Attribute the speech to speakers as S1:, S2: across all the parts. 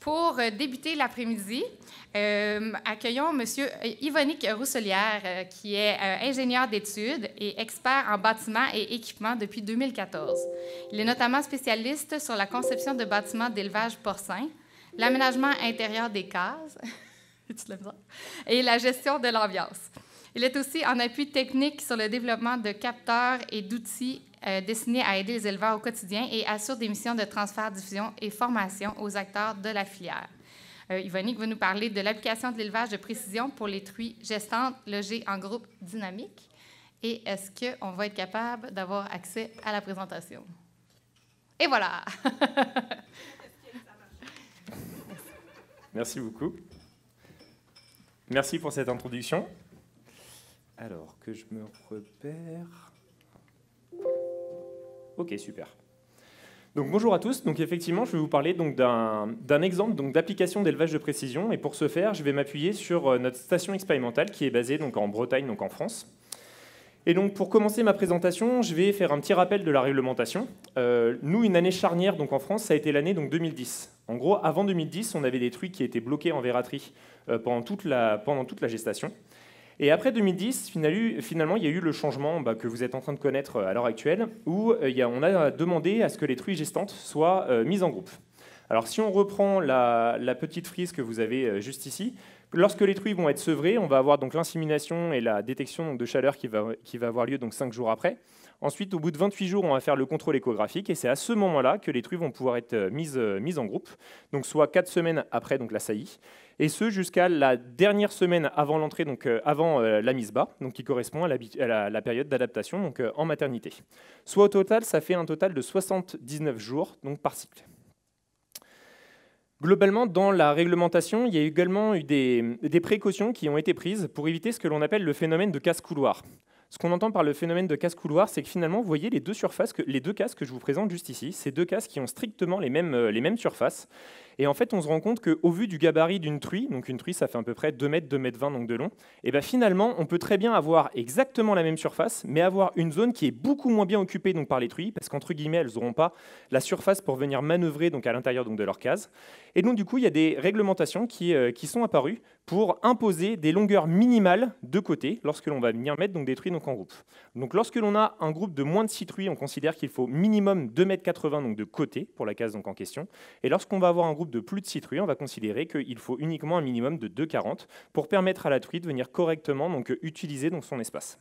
S1: Pour débuter l'après-midi, accueillons M. Yvonique Rousselière, qui est ingénieur d'études et expert en bâtiments et équipements depuis 2014. Il est notamment spécialiste sur la conception de bâtiments d'élevage porcin, l'aménagement intérieur des cases et la gestion de l'ambiance. Il est aussi en appui technique sur le développement de capteurs et d'outils destinés à aider les éleveurs au quotidien et assure des missions de transfert, diffusion et formation aux acteurs de la filière. Yvonique va nous parler de l'application de l'élevage de précision pour les truies gestantes logées en groupe dynamique. Et est-ce qu'on va être capable d'avoir accès à la présentation? Et voilà!
S2: Merci beaucoup. Merci pour cette introduction. Alors, que je me repère. Ok, super. Donc, bonjour à tous. Donc, effectivement, je vais vous parler d'un exemple d'application d'élevage de précision. Et pour ce faire, je vais m'appuyer sur notre station expérimentale qui est basée en Bretagne, donc en France. Et donc, pour commencer ma présentation, je vais faire un petit rappel de la réglementation. Nous, une année charnière donc en France, ça a été l'année 2010. En gros, avant 2010, on avait des truies qui étaient bloquées en verraterie pendant toute la gestation. Et après 2010, finalement, il y a eu le changement que vous êtes en train de connaître à l'heure actuelle, où on a demandé à ce que les truies gestantes soient mises en groupe. Alors, si on reprend la petite frise que vous avez juste ici, lorsque les truies vont être sevrées, on va avoir donc l'insémination et la détection de chaleur qui va avoir lieu 5 jours après. Ensuite, au bout de 28 jours, on va faire le contrôle échographique et c'est à ce moment-là que les truies vont pouvoir être mises en groupe, donc soit 4 semaines après la saillie, et ce jusqu'à la dernière semaine avant l'entrée, avant la mise bas, donc qui correspond à la période d'adaptation donc en maternité. Soit au total, ça fait un total de 79 jours donc par cycle. Globalement, dans la réglementation, il y a également eu des précautions qui ont été prises pour éviter ce que l'on appelle le phénomène de casse-couloir. Ce qu'on entend par le phénomène de casse-couloir, c'est que finalement, vous voyez les deux cases que je vous présente juste ici, ces deux cases qui ont strictement les mêmes surfaces. Et en fait, on se rend compte qu'au vu du gabarit d'une truie, donc une truie, ça fait à peu près 2 mètres, 2 mètres 20 donc de long, et bien finalement, on peut très bien avoir exactement la même surface, mais avoir une zone qui est beaucoup moins bien occupée donc, par les truies, parce qu'entre guillemets, elles n'auront pas la surface pour venir manœuvrer donc, à l'intérieur donc, de leur case. Et donc, du coup, il y a des réglementations qui sont apparues pour imposer des longueurs minimales de côté lorsque l'on va venir mettre donc, des truies donc, en groupe. Donc, lorsque l'on a un groupe de moins de 6 truies, on considère qu'il faut minimum 2,80 m donc, de côté pour la case donc, en question. Et lorsqu'on va avoir un groupe de plus de 6 truies, on va considérer qu'il faut uniquement un minimum de 2,40 m pour permettre à la truie de venir correctement donc, utiliser donc, son espace.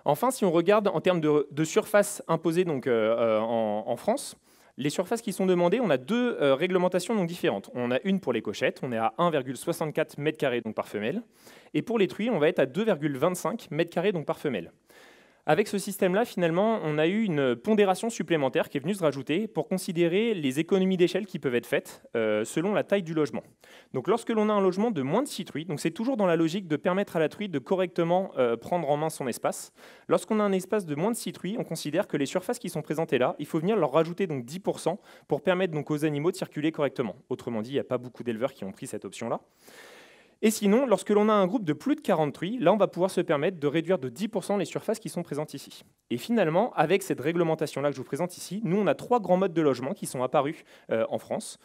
S2: Enfin, si on regarde en termes de surface imposée donc, en France, les surfaces qui sont demandées, on a deux réglementations donc différentes. On a une pour les cochettes, on est à 1,64 m² donc par femelle, et pour les truies, on va être à 2,25 m² donc par femelle. Avec ce système-là, finalement, on a eu une pondération supplémentaire qui est venue se rajouter pour considérer les économies d'échelle qui peuvent être faites selon la taille du logement. Donc, lorsque l'on a un logement de moins de 6 truies, donc c'est toujours dans la logique de permettre à la truie de correctement prendre en main son espace. Lorsqu'on a un espace de moins de 6 truies, on considère que les surfaces qui sont présentées là, il faut venir leur rajouter donc 10% pour permettre donc aux animaux de circuler correctement. Autrement dit, il n'y a pas beaucoup d'éleveurs qui ont pris cette option-là. Et sinon, lorsque l'on a un groupe de plus de 40 truies, là, on va pouvoir se permettre de réduire de 10% les surfaces qui sont présentes ici. Et finalement, avec cette réglementation-là que je vous présente ici, nous, on a 3 grands modes de logement qui sont apparus en France,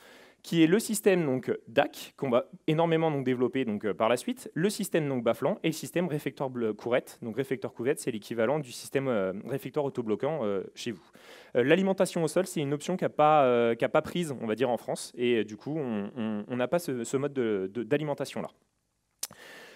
S2: qui est le système donc, DAC, qu'on va énormément donc, développer donc, par la suite, le système donc, bas-flanc et le système réflecteur-courette. Donc réflecteur-couvette, c'est l'équivalent du système réflecteur autobloquant chez vous. L'alimentation au sol, c'est une option qui n'a pas prise, on va dire, en France, et du coup, on n'a pas ce mode d'alimentation-là.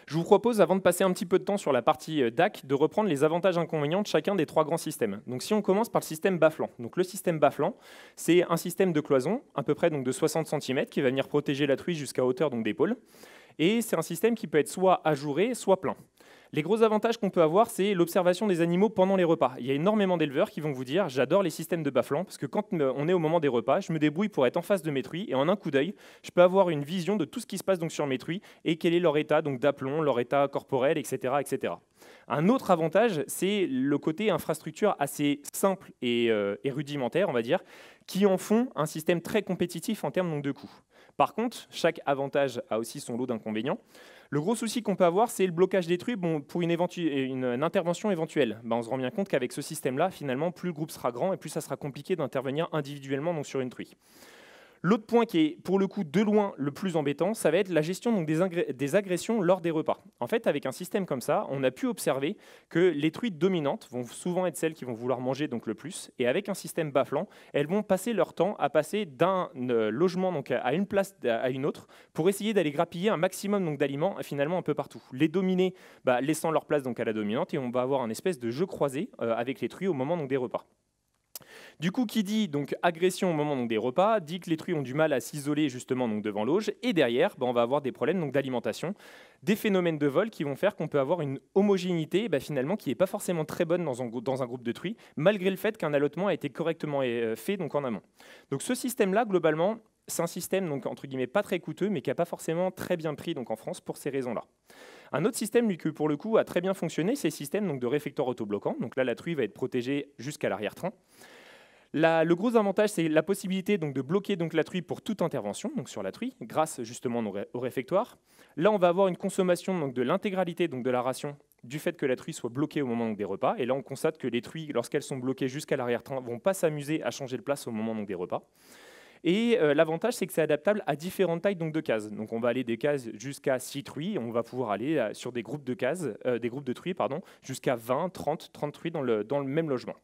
S2: Je vous propose, avant de passer un petit peu de temps sur la partie DAC, de reprendre les avantages et inconvénients de chacun des 3 grands systèmes. Donc, si on commence par le système bas-flanc. Donc, le système bas-flanc, c'est un système de cloison, à peu près donc, de 60 cm, qui va venir protéger la truie jusqu'à hauteur d'épaule. Et c'est un système qui peut être soit ajouré, soit plein. Les gros avantages qu'on peut avoir, c'est l'observation des animaux pendant les repas. Il y a énormément d'éleveurs qui vont vous dire « j'adore les systèmes de bas-flanc parce que quand on est au moment des repas, je me débrouille pour être en face de mes truies et en un coup d'œil, je peux avoir une vision de tout ce qui se passe donc, sur mes truies et quel est leur état d'aplomb, leur état corporel, etc., etc. » Un autre avantage, c'est le côté infrastructure assez simple et rudimentaire, on va dire, qui en font un système très compétitif en termes donc, de coûts. Par contre, chaque avantage a aussi son lot d'inconvénients. Le gros souci qu'on peut avoir, c'est le blocage des truies pour une intervention éventuelle. On se rend bien compte qu'avec ce système-là, finalement, plus le groupe sera grand et plus ça sera compliqué d'intervenir individuellement donc, sur une truie. L'autre point qui est pour le coup de loin le plus embêtant, ça va être la gestion donc, des agressions lors des repas. En fait, avec un système comme ça, on a pu observer que les truies dominantes vont souvent être celles qui vont vouloir manger donc, le plus, et avec un système baflant, elles vont passer leur temps à passer d'un logement donc, à une place à une autre pour essayer d'aller grappiller un maximum d'aliments finalement un peu partout. Les dominés laissant leur place donc, à la dominante, et on va avoir un espèce de jeu croisé avec les truies au moment donc, des repas. Du coup, qui dit donc agression au moment donc, des repas, dit que les truies ont du mal à s'isoler justement donc, devant l'auge, et derrière, on va avoir des problèmes d'alimentation, des phénomènes de vol qui vont faire qu'on peut avoir une homogénéité finalement qui n'est pas forcément très bonne dans un groupe de truies, malgré le fait qu'un allottement a été correctement fait donc, en amont. Donc ce système-là, globalement, c'est un système donc, entre guillemets pas très coûteux, mais qui n'a pas forcément très bien pris donc, en France pour ces raisons-là. Un autre système lui, qui pour le coup a très bien fonctionné, c'est le système donc, de réfectoire autobloquant. Donc là, la truie va être protégée jusqu'à l'arrière-train. Le gros avantage, c'est la possibilité donc, de bloquer donc, la truie pour toute intervention donc, sur la truie, grâce justement au réfectoire. Là, on va avoir une consommation donc, de l'intégralité de la ration du fait que la truie soit bloquée au moment donc, des repas. Et là, on constate que les truies, lorsqu'elles sont bloquées jusqu'à l'arrière-train, ne vont pas s'amuser à changer de place au moment donc, des repas. Et l'avantage, c'est que c'est adaptable à différentes tailles donc, de cases. Donc on va aller des cases jusqu'à 6 truies, on va pouvoir aller sur des groupes de cases, des groupes de truies, jusqu'à 20, 30 truies dans le même logement.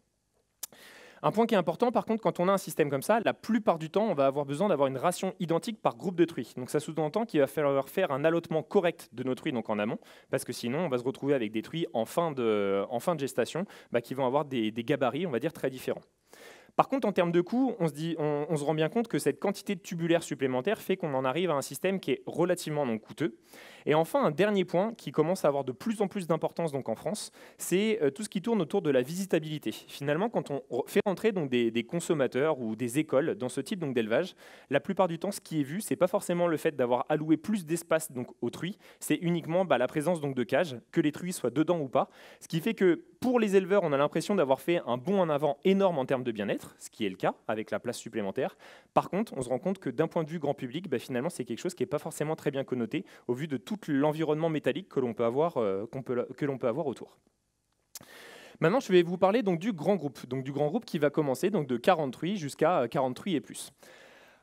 S2: Un point qui est important, par contre, quand on a un système comme ça, la plupart du temps, on va avoir besoin d'avoir une ration identique par groupe de truies. Donc ça sous-entend qu'il va falloir faire un allottement correct de nos truies donc en amont, parce que sinon, on va se retrouver avec des truies en fin de gestation qui vont avoir des gabarits, on va dire, très différents. Par contre, en termes de coût, on se rend bien compte que cette quantité de tubulaire supplémentaire fait qu'on en arrive à un système qui est relativement non coûteux. Et enfin, un dernier point qui commence à avoir de plus en plus d'importance donc en France, c'est tout ce qui tourne autour de la visitabilité. Finalement, quand on fait rentrer donc des consommateurs ou des écoles dans ce type d'élevage, la plupart du temps, ce qui est vu, c'est pas forcément le fait d'avoir alloué plus d'espace donc aux truies, c'est uniquement la présence donc de cages, que les truies soient dedans ou pas. Ce qui fait que pour les éleveurs, on a l'impression d'avoir fait un bond en avant énorme en termes de bien-être, ce qui est le cas avec la place supplémentaire. Par contre, on se rend compte que d'un point de vue grand public, finalement, c'est quelque chose qui n'est pas forcément très bien connoté au vu de tout l'environnement métallique que l'on peut avoir autour. Maintenant, je vais vous parler donc du grand groupe qui va commencer donc de 40 truies jusqu'à 40 truies et plus.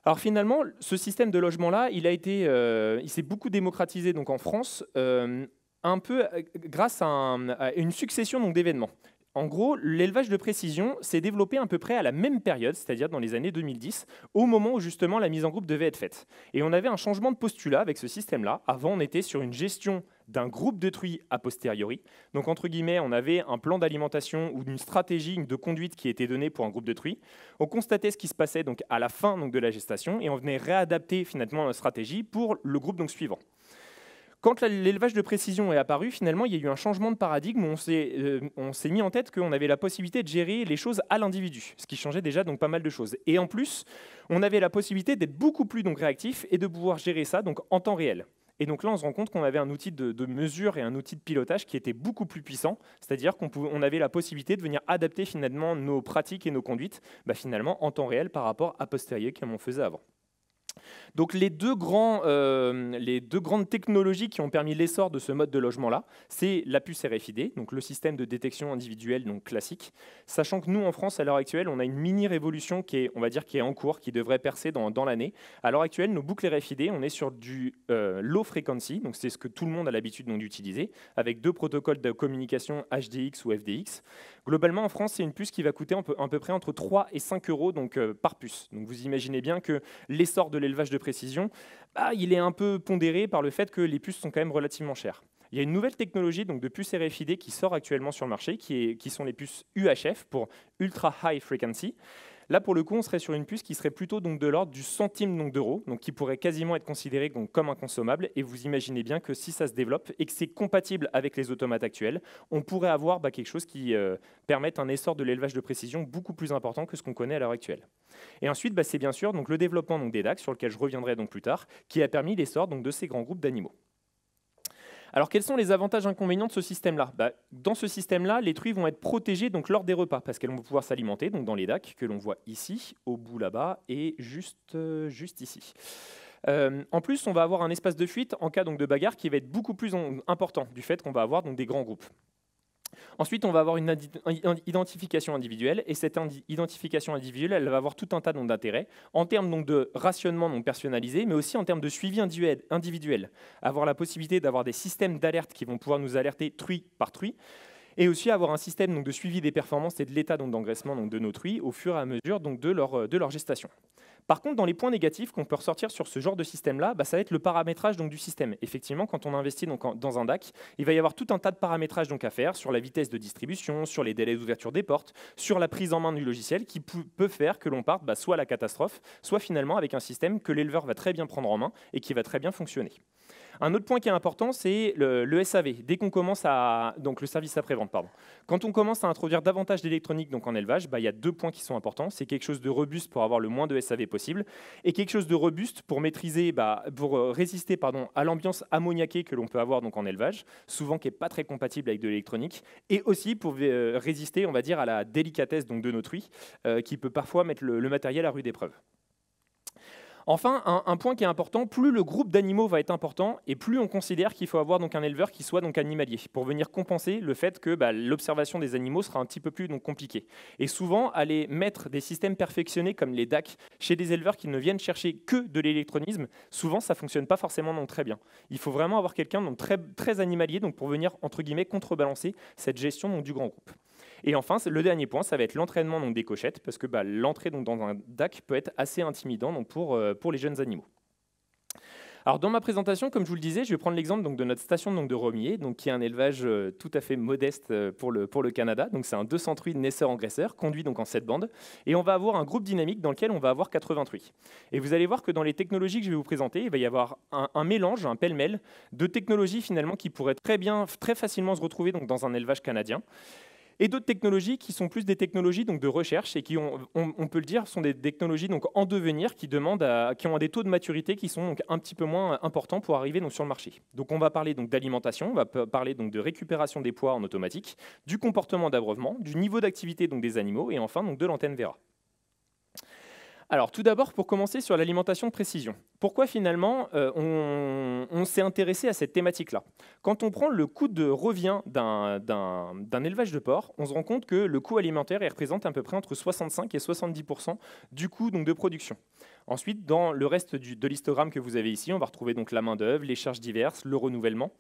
S2: Alors finalement, ce système de logement-là, il s'est beaucoup démocratisé donc en France, un peu grâce à une succession d'événements. En gros, l'élevage de précision s'est développé à peu près à la même période, c'est-à-dire dans les années 2010, au moment où justement la mise en groupe devait être faite. Et on avait un changement de postulat avec ce système-là. Avant, on était sur une gestion d'un groupe de truies a posteriori. Donc, entre guillemets, on avait un plan d'alimentation ou une stratégie de conduite qui était donnée pour un groupe de truies. On constatait ce qui se passait donc, à la fin donc, de la gestation et on venait réadapter finalement la stratégie pour le groupe donc, suivant. Quand l'élevage de précision est apparu, finalement, il y a eu un changement de paradigme où on s'est mis en tête qu'on avait la possibilité de gérer les choses à l'individu, ce qui changeait déjà donc pas mal de choses. Et en plus, on avait la possibilité d'être beaucoup plus donc, réactif et de pouvoir gérer ça donc, en temps réel. Et donc là, on se rend compte qu'on avait un outil de mesure et un outil de pilotage qui était beaucoup plus puissant, c'est-à-dire qu'on avait la possibilité de venir adapter finalement nos pratiques et nos conduites finalement en temps réel par rapport à posteriori comme on faisait avant. Donc les deux grandes technologies qui ont permis l'essor de ce mode de logement-là, c'est la puce RFID, donc le système de détection individuelle donc classique, sachant que nous en France à l'heure actuelle, on a une mini révolution qui est en cours, qui devrait percer dans l'année. À l'heure actuelle, nos boucles RFID, on est sur du low frequency, donc c'est ce que tout le monde a l'habitude d'utiliser, avec 2 protocoles de communication HDX ou FDX. Globalement, en France, c'est une puce qui va coûter à peu près entre 3 et 5 euros donc, par puce. Donc vous imaginez bien que l'essor de l'élevage de précision, il est un peu pondéré par le fait que les puces sont quand même relativement chères. Il y a une nouvelle technologie donc, de puces RFID qui sort actuellement sur le marché, qui sont les puces UHF pour Ultra High Frequency. Là, pour le coup, on serait sur une puce qui serait plutôt donc, de l'ordre du centime d'euro, donc qui pourrait quasiment être considérée donc, comme un consommable. Et vous imaginez bien que si ça se développe et que c'est compatible avec les automates actuels, on pourrait avoir quelque chose qui permette un essor de l'élevage de précision beaucoup plus important que ce qu'on connaît à l'heure actuelle. Et ensuite, c'est bien sûr donc, le développement donc, des DAC, sur lequel je reviendrai donc, plus tard, qui a permis l'essor donc, de ces grands groupes d'animaux. Alors, quels sont les avantages et inconvénients de ce système-là ? Dans ce système-là, les truies vont être protégées donc, lors des repas, parce qu'elles vont pouvoir s'alimenter dans les DAC, que l'on voit ici, au bout là-bas, et juste ici. En plus, on va avoir un espace de fuite en cas donc, de bagarre qui va être beaucoup plus important, du fait qu'on va avoir donc, des grands groupes. Ensuite, on va avoir une identification individuelle, et cette identification individuelle, elle va avoir tout un tas d'intérêts, en termes donc, de rationnement donc, personnalisé, mais aussi en termes de suivi individuel. Avoir la possibilité d'avoir des systèmes d'alerte qui vont pouvoir nous alerter truie par truie, et aussi avoir un système donc, de suivi des performances et de l'état d'engraissement de nos truies au fur et à mesure donc, de leur gestation. Par contre, dans les points négatifs qu'on peut ressortir sur ce genre de système-là, ça va être le paramétrage donc, du système. Effectivement, quand on investit donc, dans un DAC, il va y avoir tout un tas de paramétrages donc, à faire sur la vitesse de distribution, sur les délais d'ouverture des portes, sur la prise en main du logiciel qui peut faire que l'on parte soit à la catastrophe, soit finalement avec un système que l'éleveur va très bien prendre en main et qui va très bien fonctionner. Un autre point qui est important, c'est le SAV. Dès qu'on commence donc le service après-vente, pardon. Quand on commence à introduire davantage d'électronique donc en élevage, il y a 2 points qui sont importants. C'est quelque chose de robuste pour avoir le moins de SAV possible, et quelque chose de robuste pour maîtriser, pour résister à l'ambiance ammoniaquée que l'on peut avoir donc en élevage, souvent qui n'est pas très compatible avec de l'électronique, et aussi pour résister, on va dire, à la délicatesse donc de nos truies, qui peut parfois mettre le matériel à rude épreuve. Enfin, un point qui est important, plus le groupe d'animaux va être important et plus on considère qu'il faut avoir donc un éleveur qui soit donc animalier pour venir compenser le fait que l'observation des animaux sera un petit peu plus compliquée. Et souvent, aller mettre des systèmes perfectionnés comme les DAC chez des éleveurs qui ne viennent chercher que de l'électronisme, souvent ça ne fonctionne pas forcément donc très bien. Il faut vraiment avoir quelqu'un donc très animalier donc pour venir entre guillemets contrebalancer cette gestion donc, du grand groupe. Et enfin, le dernier point, ça va être l'entraînement donc, des cochettes, parce que l'entrée donc, dans un DAC peut être assez intimidant donc, pour les jeunes animaux. Alors, dans ma présentation, comme je vous le disais, je vais prendre l'exemple donc, de notre station donc, de Romillet, donc, qui est un élevage tout à fait modeste pour le Canada. Donc, c'est un 200 truies naisseur-engraisseur, conduit donc, en 7 bandes. Et on va avoir un groupe dynamique dans lequel on va avoir 80 truies. Et vous allez voir que dans les technologies que je vais vous présenter, il va y avoir un mélange, un pêle-mêle de technologies finalement qui pourraient très facilement se retrouver donc, dans un élevage canadien. Et d'autres technologies qui sont plus des technologies donc, de recherche et qui, on peut le dire, sont des technologies donc, en devenir qui ont des taux de maturité qui sont donc, un petit peu moins importants pour arriver donc, sur le marché. Donc on va parler d'alimentation, on va parler donc, de récupération des poids en automatique, du comportement d'abreuvement, du niveau d'activité donc, des animaux et enfin donc, de l'antenne Vera. Alors tout d'abord, pour commencer sur l'alimentation de précision. Pourquoi finalement on s'est intéressé à cette thématique-là? Quand on prend le coût de revient d'un élevage de porc, on se rend compte que le coût alimentaire représente à peu près entre 65 et 70% du coût donc, de production. Ensuite, dans le reste de l'histogramme que vous avez ici, on va retrouver donc la main-d'œuvre, les charges diverses, le renouvellement.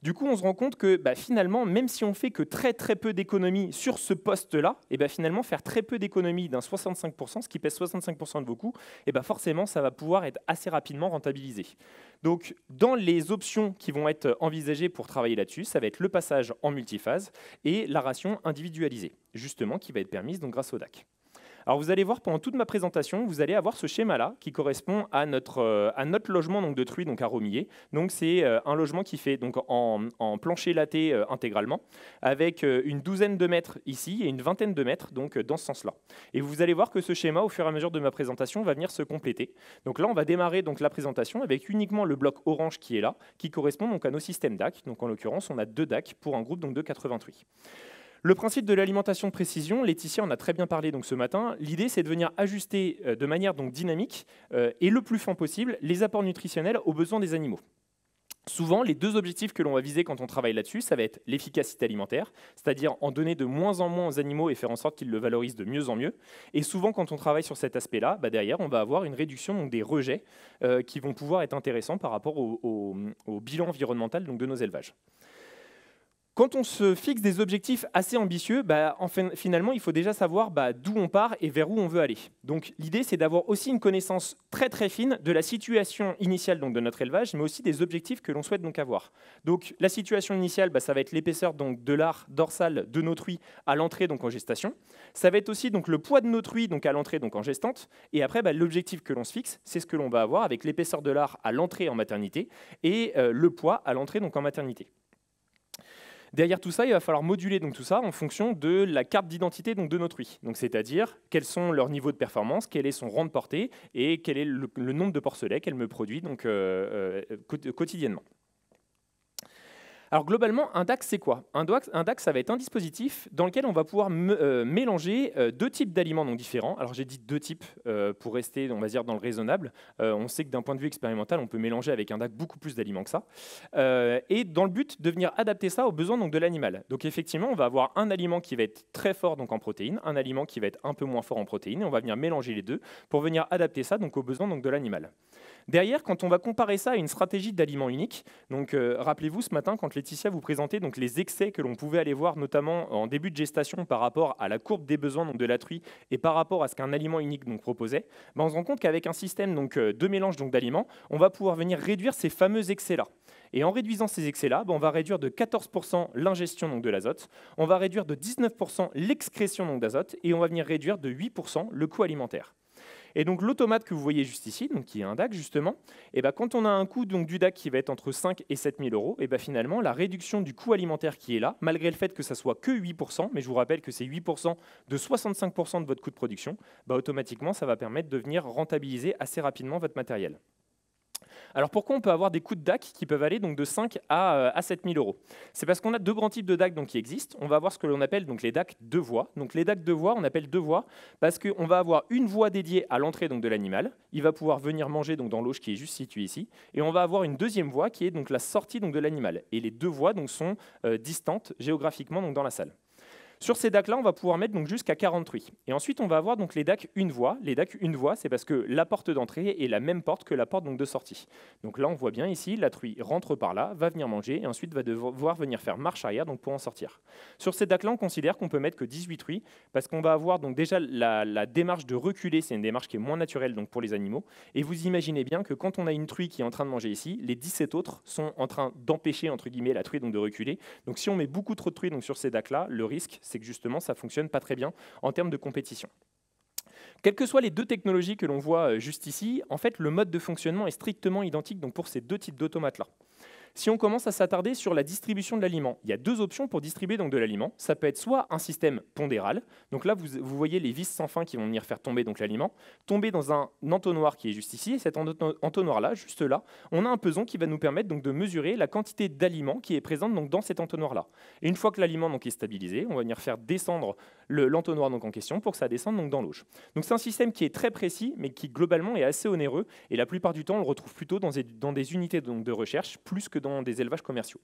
S2: Du coup, on se rend compte que finalement, même si on fait que très peu d'économies sur ce poste-là, finalement, faire très peu d'économies d'un 65%, ce qui pèse 65% de vos coûts, forcément, ça va pouvoir être assez rapidement rentabilisé. Donc, dans les options qui vont être envisagées pour travailler là-dessus, ça va être le passage en multiphase et la ration individualisée, justement, qui va être permise donc, grâce au DAC. Alors vous allez voir pendant toute ma présentation, vous allez avoir ce schéma-là qui correspond à notre logement donc, de truie donc à Romillet. Donc c'est un logement qui fait donc, en plancher latté intégralement, avec une douzaine de mètres ici et une vingtaine de mètres donc, dans ce sens-là. Et vous allez voir que ce schéma, au fur et à mesure de ma présentation, va venir se compléter. Donc là, on va démarrer donc, la présentation avec uniquement le bloc orange qui est là, qui correspond donc, à nos systèmes DAC. Donc en l'occurrence, on a 2 DAC pour un groupe donc, de 80 truies. Le principe de l'alimentation de précision, Laetitia en a très bien parlé donc, ce matin, l'idée c'est de venir ajuster de manière donc, dynamique et le plus fin possible les apports nutritionnels aux besoins des animaux. Souvent, les 2 objectifs que l'on va viser quand on travaille là-dessus, ça va être l'efficacité alimentaire, c'est-à-dire en donner de moins en moins aux animaux et faire en sorte qu'ils le valorisent de mieux en mieux. Et souvent, quand on travaille sur cet aspect-là, derrière, on va avoir une réduction donc, des rejets qui vont pouvoir être intéressants par rapport au bilan environnemental donc, de nos élevages. Quand on se fixe des objectifs assez ambitieux, finalement, il faut déjà savoir d'où on part et vers où on veut aller. Donc, l'idée, c'est d'avoir aussi une connaissance très fine de la situation initiale donc, de notre élevage, mais aussi des objectifs que l'on souhaite donc avoir. Donc, la situation initiale, ça va être l'épaisseur donc, de l'art dorsal de nos truies à l'entrée donc, en gestation. Ça va être aussi donc, le poids de nos truies donc, à l'entrée donc, en gestante. Et après, l'objectif que l'on se fixe, c'est ce que l'on va avoir avec l'épaisseur de l'art à l'entrée en maternité et le poids à l'entrée donc, en maternité. Derrière tout ça, il va falloir moduler donc tout ça en fonction de la carte d'identité de nos truies. Donc, c'est-à-dire quels sont leurs niveaux de performance, quel est son rang de portée et quel est le nombre de porcelets qu'elle me produit donc, quotidiennement. Alors globalement, un DAC, c'est quoi? Un DAC, ça va être un dispositif dans lequel on va pouvoir mélanger deux types d'aliments donc différents. Alors j'ai dit deux types pour rester, on va dire, dans le raisonnable. On sait que d'un point de vue expérimental, on peut mélanger avec un DAC beaucoup plus d'aliments que ça. Et dans le but de venir adapter ça aux besoins donc, de l'animal. Donc effectivement, on va avoir un aliment qui va être très fort donc, en protéines, un aliment qui va être un peu moins fort en protéines, et on va venir mélanger les deux pour venir adapter ça donc, aux besoins donc, de l'animal. Derrière, quand on va comparer ça à une stratégie d'aliment unique, donc rappelez-vous ce matin quand Laetitia vous présentait donc, les excès que l'on pouvait aller voir notamment en début de gestation par rapport à la courbe des besoins donc, de la truie et par rapport à ce qu'un aliment unique donc, proposait, ben, on se rend compte qu'avec un système donc, de mélange donc, d'aliments, on va pouvoir venir réduire ces fameux excès-là. Et en réduisant ces excès-là, ben, on va réduire de 14% l'ingestion donc, de l'azote, on va réduire de 19% l'excrétion donc, d'azote et on va venir réduire de 8% le coût alimentaire. Et donc l'automate que vous voyez juste ici, donc qui est un DAC justement, et ben quand on a un coût donc, du DAC qui va être entre 5 et 7 000 euros, et ben finalement la réduction du coût alimentaire qui est là, malgré le fait que ça soit que 8%, mais je vous rappelle que c'est 8% de 65% de votre coût de production, ben automatiquement ça va permettre de venir rentabiliser assez rapidement votre matériel. Alors pourquoi on peut avoir des coûts de DAC qui peuvent aller donc de 5 à 7 000 euros? C'est parce qu'on a deux grands types de DAC donc, qui existent. On va avoir ce que l'on appelle donc, les DAC deux voies. Donc les DAC deux voies, on appelle deux voies parce qu'on va avoir une voie dédiée à l'entrée de l'animal. Il va pouvoir venir manger donc, dans l'auge qui est juste située ici. Et on va avoir une deuxième voie qui est donc, la sortie donc, de l'animal. Et les deux voies donc, sont distantes géographiquement donc, dans la salle. Sur ces DAC-là, on va pouvoir mettre donc jusqu'à 40 truies. Et ensuite, on va avoir donc les DAC une voie. Les DAC une voie, c'est parce que la porte d'entrée est la même porte que la porte donc de sortie. Donc là, on voit bien ici, la truie rentre par là, va venir manger, et ensuite va devoir venir faire marche arrière donc pour en sortir. Sur ces DAC-là, on considère qu'on peut mettre que 18 truies, parce qu'on va avoir donc déjà la démarche de reculer, c'est une démarche qui est moins naturelle donc pour les animaux. Et vous imaginez bien que quand on a une truie qui est en train de manger ici, les 17 autres sont en train d'empêcher entre guillemets la truie donc de reculer. Donc si on met beaucoup trop de truies donc sur ces DAC-là, le risque, c'est que justement, ça ne fonctionne pas très bien en termes de compétition. Quelles que soient les deux technologies que l'on voit juste ici, en fait, le mode de fonctionnement est strictement identique donc, pour ces deux types d'automates-là. Si on commence à s'attarder sur la distribution de l'aliment, il y a deux options pour distribuer donc, de l'aliment. Ça peut être soit un système pondéral, donc là vous voyez les vis sans fin qui vont venir faire tomber donc, l'aliment, tomber dans un entonnoir qui est juste ici, et cet entonnoir-là, juste là, on a un peson qui va nous permettre donc, de mesurer la quantité d'aliment qui est présente donc, dans cet entonnoir-là. Et une fois que l'aliment donc, est stabilisé, on va venir faire descendre l'entonnoir donc, en question pour que ça descende donc, dans l'auge. Donc c'est un système qui est très précis, mais qui globalement est assez onéreux, et la plupart du temps on le retrouve plutôt dans des unités donc, de recherche, plus que dans des élevages commerciaux.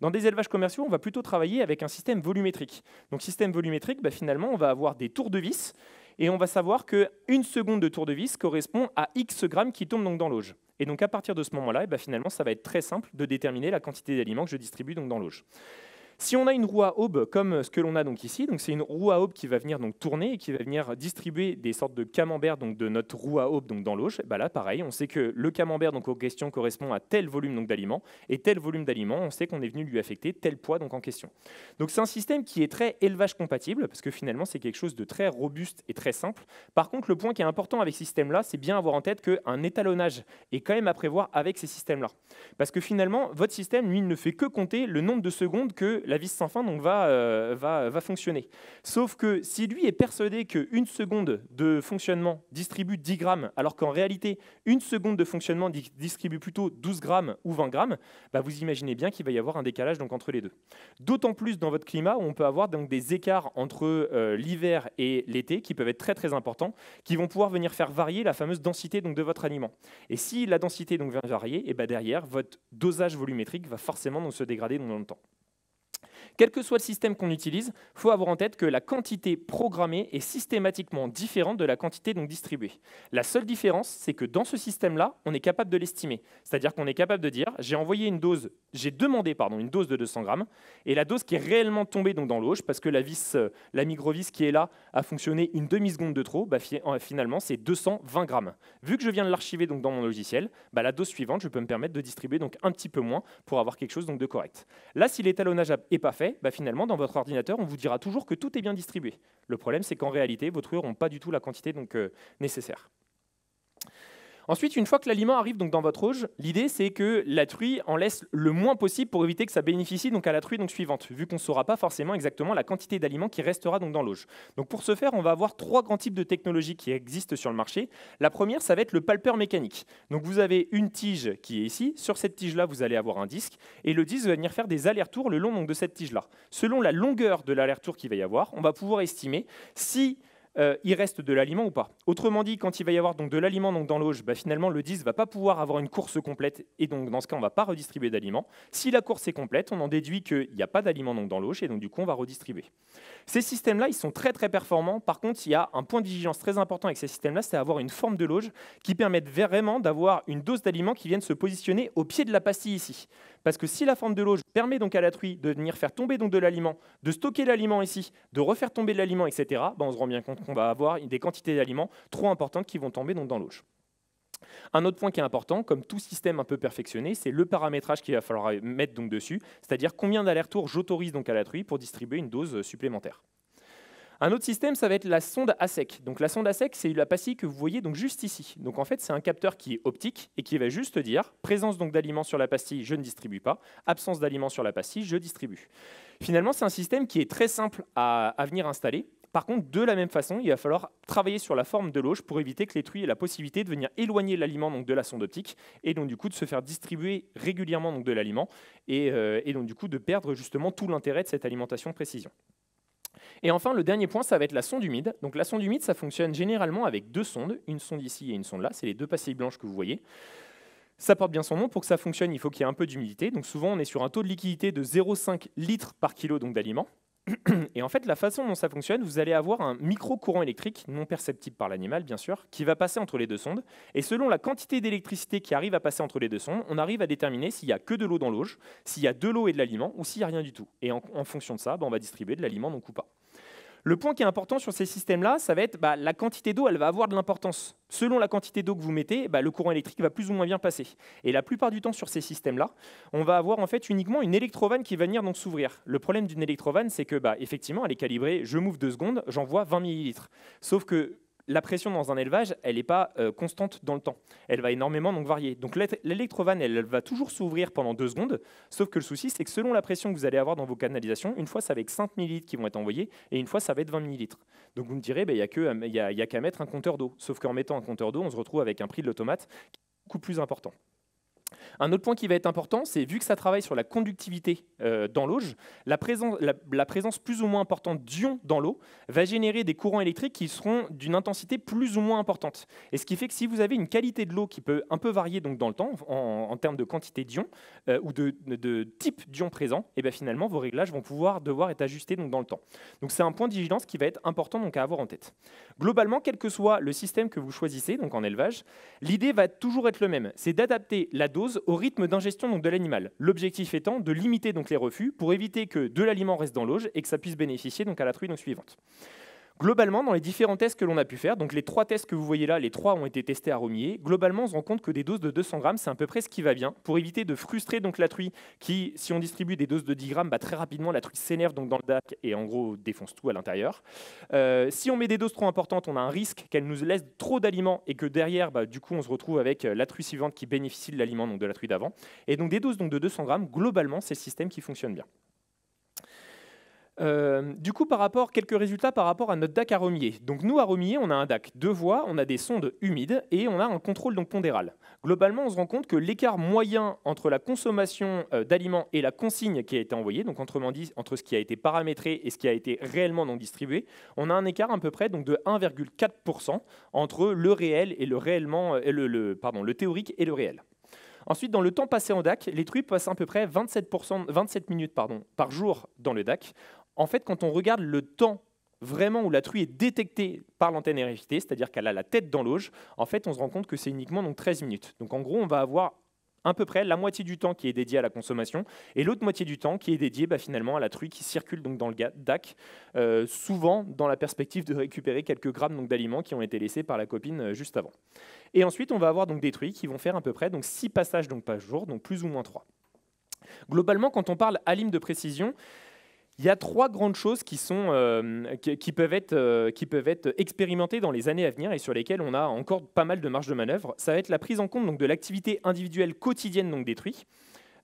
S2: Dans des élevages commerciaux, on va plutôt travailler avec un système volumétrique. Donc système volumétrique, finalement, on va avoir des tours de vis et on va savoir qu'une seconde de tour de vis correspond à X grammes qui tombent donc dans l'auge. Et donc à partir de ce moment-là, finalement, ça va être très simple de déterminer la quantité d'aliments que je distribue donc dans l'auge. Si on a une roue à aube comme ce que l'on a donc ici, donc c'est une roue à aube qui va venir donc tourner et qui va venir distribuer des sortes de camemberts donc de notre roue à aube donc dans l'auge, là pareil, on sait que le camembert donc en question correspond à tel volume donc d'aliments et tel volume d'aliments, on sait qu'on est venu lui affecter tel poids donc en question. Donc c'est un système qui est très élevage compatible parce que finalement c'est quelque chose de très robuste et très simple. Par contre, le point qui est important avec ces systèmes-là, c'est bien avoir en tête qu'un étalonnage est quand même à prévoir avec ces systèmes-là. Parce que finalement, votre système, lui, ne fait que compter le nombre de secondes que la vis sans fin donc, va fonctionner. Sauf que si lui est persuadé qu'une seconde de fonctionnement distribue 10 grammes, alors qu'en réalité, une seconde de fonctionnement distribue plutôt 12 grammes ou 20 grammes, vous imaginez bien qu'il va y avoir un décalage donc, entre les deux. D'autant plus dans votre climat où on peut avoir donc, des écarts entre l'hiver et l'été qui peuvent être très très importants, qui vont pouvoir venir faire varier la fameuse densité donc, de votre aliment. Et si la densité donc, vient varier, et derrière, votre dosage volumétrique va forcément donc, se dégrader dans le temps. Quel que soit le système qu'on utilise, il faut avoir en tête que la quantité programmée est systématiquement différente de la quantité donc distribuée. La seule différence, c'est que dans ce système-là, on est capable de l'estimer. C'est-à-dire qu'on est capable de dire, j'ai demandé une dose de 200 grammes, et la dose qui est réellement tombée donc, dans l'auge, parce que la microvis qui est là a fonctionné une demi-seconde de trop, finalement, c'est 220 grammes. Vu que je viens de l'archiver donc, dans mon logiciel, la dose suivante, je peux me permettre de distribuer donc, un petit peu moins pour avoir quelque chose donc, de correct. Là, si l'étalonnage n'est pas fait, finalement, dans votre ordinateur, on vous dira toujours que tout est bien distribué. Le problème, c'est qu'en réalité, vos truies n'ont pas du tout la quantité donc, nécessaire. Ensuite, une fois que l'aliment arrive donc dans votre auge, l'idée c'est que la truie en laisse le moins possible pour éviter que ça bénéficie donc à la truie donc suivante, vu qu'on ne saura pas forcément exactement la quantité d'aliments qui restera donc dans l'auge. Donc pour ce faire, on va avoir 3 grands types de technologies qui existent sur le marché. La première, ça va être le palpeur mécanique. Donc vous avez une tige qui est ici, sur cette tige-là, vous allez avoir un disque, et le disque va venir faire des allers-retours le long donc, de cette tige-là. Selon la longueur de l'aller-retour qu'il va y avoir, on va pouvoir estimer si il reste de l'aliment ou pas. Autrement dit, quand il va y avoir donc de l'aliment dans l'auge, finalement le disque ne va pas pouvoir avoir une course complète et donc dans ce cas on ne va pas redistribuer d'aliments. Si la course est complète, on en déduit qu'il n'y a pas d'aliment dans l'auge et donc du coup on va redistribuer. Ces systèmes-là, ils sont très très performants. Par contre, il y a un point de vigilance très important avec ces systèmes-là, c'est avoir une forme de l'auge qui permette vraiment d'avoir une dose d'aliments qui vienne se positionner au pied de la pastille ici. Parce que si la forme de l'auge permet donc à la truie de venir faire tomber donc de l'aliment, de stocker l'aliment ici, de refaire tomber de l'aliment, etc., on se rend bien compte qu'on va avoir des quantités d'aliments trop importantes qui vont tomber donc dans l'auge. Un autre point qui est important, comme tout système un peu perfectionné, c'est le paramétrage qu'il va falloir mettre donc dessus, c'est-à-dire combien d'allers-retours j'autorise donc à la truie pour distribuer une dose supplémentaire. Un autre système, ça va être la sonde à sec. Donc la sonde à sec, c'est la pastille que vous voyez donc juste ici. Donc en fait, c'est un capteur qui est optique et qui va juste dire présence donc d'aliments sur la pastille, je ne distribue pas. Absence d'aliments sur la pastille, je distribue. Finalement, c'est un système qui est très simple à venir installer. Par contre, de la même façon, il va falloir travailler sur la forme de l'auge pour éviter que les truies aient la possibilité de venir éloigner l'aliment donc de la sonde optique et donc du coup de se faire distribuer régulièrement donc de l'aliment et donc du coup de perdre justement tout l'intérêt de cette alimentation précision. Et enfin, le dernier point, ça va être la sonde humide. Donc la sonde humide, ça fonctionne généralement avec 2 sondes, une sonde ici et une sonde là. C'est les 2 pastilles blanches que vous voyez. Ça porte bien son nom. Pour que ça fonctionne, il faut qu'il y ait un peu d'humidité. Donc souvent, on est sur un taux de liquidité de 0,5 litres par kilo d'aliments. Et en fait, la façon dont ça fonctionne, vous allez avoir un micro-courant électrique, non perceptible par l'animal, bien sûr, qui va passer entre les 2 sondes. Et selon la quantité d'électricité qui arrive à passer entre les 2 sondes, on arrive à déterminer s'il n'y a que de l'eau dans l'auge, s'il y a de l'eau et de l'aliment, ou s'il n'y a rien du tout. Et en fonction de ça, on va distribuer de l'aliment donc ou pas. Le point qui est important sur ces systèmes-là, ça va être la quantité d'eau, elle va avoir de l'importance. Selon la quantité d'eau que vous mettez, le courant électrique va plus ou moins bien passer. Et la plupart du temps sur ces systèmes-là, on va avoir en fait uniquement une électrovanne qui va venir donc s'ouvrir. Le problème d'une électrovanne, c'est que effectivement, elle est calibrée, je m'ouvre 2 secondes, j'envoie 20 millilitres. Sauf que la pression dans un élevage, elle n'est pas constante dans le temps. Elle va énormément donc varier. Donc l'électrovanne, elle va toujours s'ouvrir pendant 2 secondes, sauf que le souci, c'est que selon la pression que vous allez avoir dans vos canalisations, une fois, ça va être 5 millilitres qui vont être envoyés, et une fois, ça va être 20 millilitres. Donc vous me direz, il n'y a qu'à mettre un compteur d'eau. Sauf qu'en mettant un compteur d'eau, on se retrouve avec un prix de l'automate qui est beaucoup plus important. Un autre point qui va être important, c'est vu que ça travaille sur la conductivité dans l'auge, la présence plus ou moins importante d'ions dans l'eau va générer des courants électriques qui seront d'une intensité plus ou moins importante. Et ce qui fait que si vous avez une qualité de l'eau qui peut un peu varier donc dans le temps en termes de quantité d'ions ou de type d'ions présents, et finalement vos réglages vont devoir être ajustés donc dans le temps. Donc c'est un point de vigilance qui va être important donc à avoir en tête. Globalement, quel que soit le système que vous choisissez donc en élevage, l'idée va toujours être le même, c'est d'adapter la dose au rythme d'ingestion donc de l'animal. L'objectif étant de limiter donc les refus pour éviter que de l'aliment reste dans l'auge et que ça puisse bénéficier donc à la truie donc suivante. Globalement, dans les différents tests que l'on a pu faire, donc les 3 tests que vous voyez là, les 3 ont été testés à Romilly. Globalement, on se rend compte que des doses de 200 grammes, c'est à peu près ce qui va bien pour éviter de frustrer donc la truie qui, si on distribue des doses de 10 grammes, très rapidement la truie s'énerve donc dans le DAC et en gros défonce tout à l'intérieur. Si on met des doses trop importantes, on a un risque qu'elle nous laisse trop d'aliments et que derrière, du coup, on se retrouve avec la truie suivante qui bénéficie de l'aliment donc de la truie d'avant. Et donc des doses donc de 200 grammes, globalement, c'est le système qui fonctionne bien. Du coup, quelques résultats par rapport à notre DAC à Romilly. Donc nous, à Romilly, on a un DAC 2 voies, on a des sondes humides et on a un contrôle donc pondéral. Globalement, on se rend compte que l'écart moyen entre la consommation d'aliments et la consigne qui a été envoyée, donc autrement dit, entre ce qui a été paramétré et ce qui a été réellement donc distribué, on a un écart à peu près donc de 1,4% entre le réel et le théorique et le réel. Ensuite, dans le temps passé en DAC, les truies passent à peu près 27 minutes par jour dans le DAC. En fait, quand on regarde le temps vraiment où la truie est détectée par l'antenne RFID, c'est-à-dire qu'elle a la tête dans l'auge, en fait, on se rend compte que c'est uniquement donc 13 minutes. Donc en gros, on va avoir à peu près la moitié du temps qui est dédié à la consommation et l'autre moitié du temps qui est dédié finalement à la truie qui circule donc dans le DAC, souvent dans la perspective de récupérer quelques grammes donc d'aliments qui ont été laissés par la copine juste avant. Et ensuite, on va avoir donc des truies qui vont faire à peu près donc 6 passages donc par jour, donc plus ou moins 3. Globalement, quand on parle alim de précision, Il y a 3 grandes choses qui peuvent être expérimentées dans les années à venir et sur lesquelles on a encore pas mal de marge de manœuvre. Ça va être la prise en compte donc, de l'activité individuelle quotidienne donc, des truies.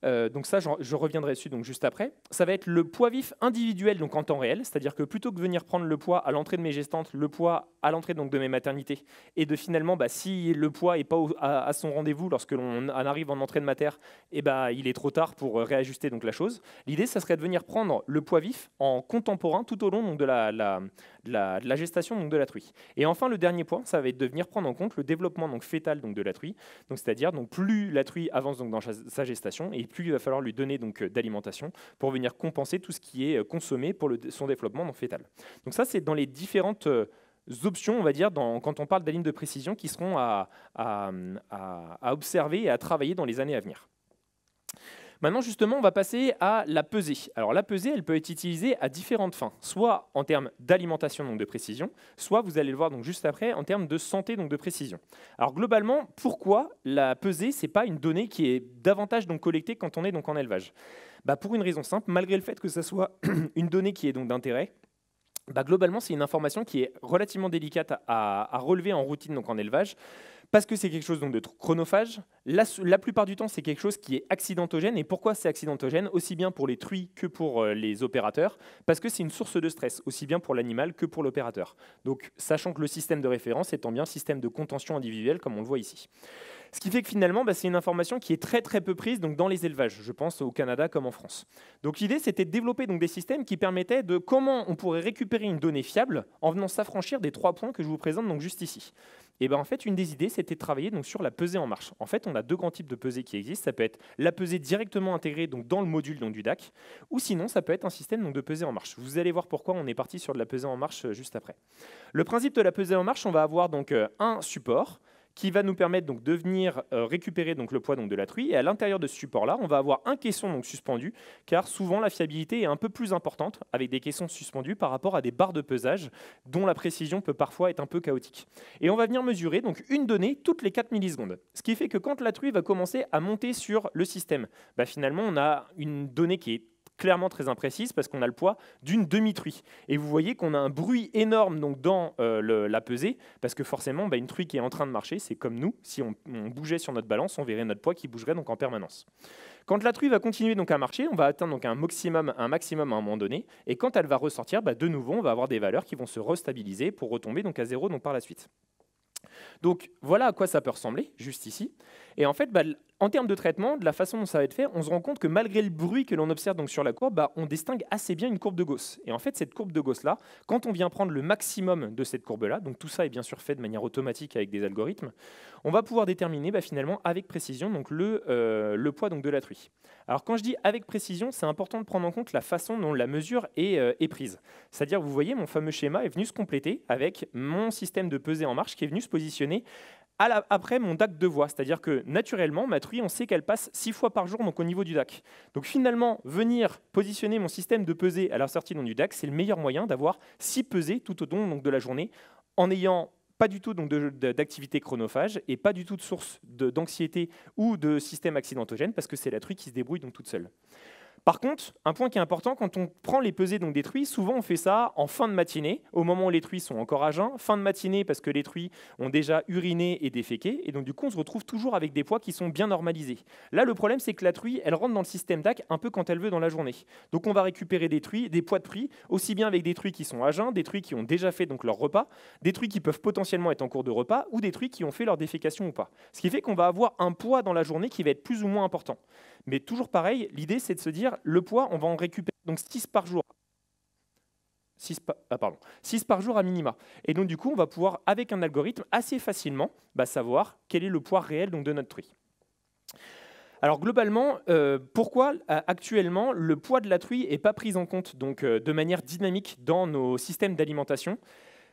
S2: Donc ça, je reviendrai dessus donc juste après. Ça va être le poids vif individuel donc en temps réel, c'est-à-dire que plutôt que de venir prendre le poids à l'entrée de mes gestantes, le poids à l'entrée donc de mes maternités, et de finalement, si le poids n'est pas à son rendez-vous lorsque l'on arrive en entrée de mater, il est trop tard pour réajuster donc la chose. L'idée, ça serait de venir prendre le poids vif en contemporain tout au long donc, de la gestation donc, de la truie. Et enfin, le dernier point, ça va être de venir prendre en compte le développement donc, fœtal donc, de la truie, c'est-à-dire donc, plus la truie avance donc, dans sa gestation, et plus il va falloir lui donner donc d'alimentation pour venir compenser tout ce qui est consommé pour son développement donc, fœtal. Donc ça, c'est dans les différentes options, on va dire, quand on parle d'alignes de précision qui seront à observer et à travailler dans les années à venir. Maintenant, justement, on va passer à la pesée. Alors, la pesée, elle peut être utilisée à différentes fins, soit en termes d'alimentation, donc de précision, soit, vous allez le voir donc juste après, en termes de santé, donc de précision. Alors, globalement, pourquoi la pesée, ce n'est pas une donnée qui est davantage donc, collectée quand on est donc, en élevage? Pour une raison simple, malgré le fait que ce soit une donnée qui est donc d'intérêt, globalement, c'est une information qui est relativement délicate à relever en routine, donc en élevage, parce que c'est quelque chose donc, de chronophage. La plupart du temps, c'est quelque chose qui est accidentogène. Et pourquoi c'est accidentogène? Aussi bien pour les truies que pour les opérateurs, parce que c'est une source de stress, aussi bien pour l'animal que pour l'opérateur. Donc, sachant que le système de référence étant bien système de contention individuelle, comme on le voit ici. Ce qui fait que finalement, c'est une information qui est très très peu prise donc, dans les élevages, je pense au Canada comme en France. Donc l'idée, c'était de développer donc, des systèmes qui permettaient de comment on pourrait récupérer une donnée fiable en venant s'affranchir des 3 points que je vous présente donc, juste ici. Et en fait, une des idées, c'était de travailler donc, sur la pesée en marche. En fait, on a 2 grands types de pesée qui existent. Ça peut être la pesée directement intégrée donc, dans le module donc, du DAC, ou sinon, ça peut être un système donc, de pesée en marche. Vous allez voir pourquoi on est parti sur de la pesée en marche juste après. Le principe de la pesée en marche, on va avoir donc, un support qui va nous permettre donc, de venir récupérer donc, le poids donc, de la truie. Et à l'intérieur de ce support-là, on va avoir un caisson donc, suspendu, car souvent la fiabilité est un peu plus importante avec des caissons suspendus par rapport à des barres de pesage dont la précision peut parfois être un peu chaotique. Et on va venir mesurer donc, une donnée toutes les 4 millisecondes. Ce qui fait que quand la truie va commencer à monter sur le système, finalement on a une donnée qui est clairement très imprécise parce qu'on a le poids d'une demi-truie. Et vous voyez qu'on a un bruit énorme donc, dans la pesée parce que forcément, une truie qui est en train de marcher, c'est comme nous, si on bougeait sur notre balance, on verrait notre poids qui bougerait donc, en permanence. Quand la truie va continuer donc, à marcher, on va atteindre donc, un maximum à un moment donné. Et quand elle va ressortir, de nouveau, on va avoir des valeurs qui vont se restabiliser pour retomber donc, à 0 donc, par la suite. Donc voilà à quoi ça peut ressembler, juste ici. Et en fait, en termes de traitement, de la façon dont ça va être fait, on se rend compte que malgré le bruit que l'on observe donc sur la courbe, on distingue assez bien une courbe de Gauss. Et en fait, cette courbe de Gauss-là, quand on vient prendre le maximum de cette courbe-là, donc tout ça est bien sûr fait de manière automatique avec des algorithmes, on va pouvoir déterminer finalement avec précision donc, le poids donc, de la truie. Alors quand je dis avec précision, c'est important de prendre en compte la façon dont la mesure est prise. C'est-à-dire, vous voyez, mon fameux schéma est venu se compléter avec mon système de pesée en marche qui est venu se positionner après mon DAC de voie, c'est-à-dire que naturellement, ma truie, on sait qu'elle passe 6 fois par jour donc, au niveau du DAC. Donc finalement, venir positionner mon système de pesée à la sortie donc, du DAC, c'est le meilleur moyen d'avoir 6 pesées tout au long donc, de la journée, en n'ayant pas du tout d'activité chronophage et pas du tout de source d'anxiété ou de système accidentogène, parce que c'est la truie qui se débrouille donc, toute seule. Par contre, un point qui est important, quand on prend les pesées donc, des truies, souvent on fait ça en fin de matinée, au moment où les truies sont encore à jeun, fin de matinée parce que les truies ont déjà uriné et déféqué, et donc du coup on se retrouve toujours avec des poids qui sont bien normalisés. Là le problème c'est que la truie, elle rentre dans le système DAC un peu quand elle veut dans la journée. Donc on va récupérer des poids de truies, aussi bien avec des truies qui sont à jeun, des truies qui ont déjà fait donc, leur repas, des truies qui peuvent potentiellement être en cours de repas, ou des truies qui ont fait leur défécation ou pas. Ce qui fait qu'on va avoir un poids dans la journée qui va être plus ou moins important. Mais toujours pareil, l'idée c'est de se dire, le poids, on va en récupérer donc 6 par jour. 6 par jour à minima. Et donc du coup, on va pouvoir, avec un algorithme, assez facilement savoir quel est le poids réel donc, de notre truie. Alors globalement, pourquoi actuellement le poids de la truie n'est pas pris en compte donc, de manière dynamique dans nos systèmes d'alimentation ?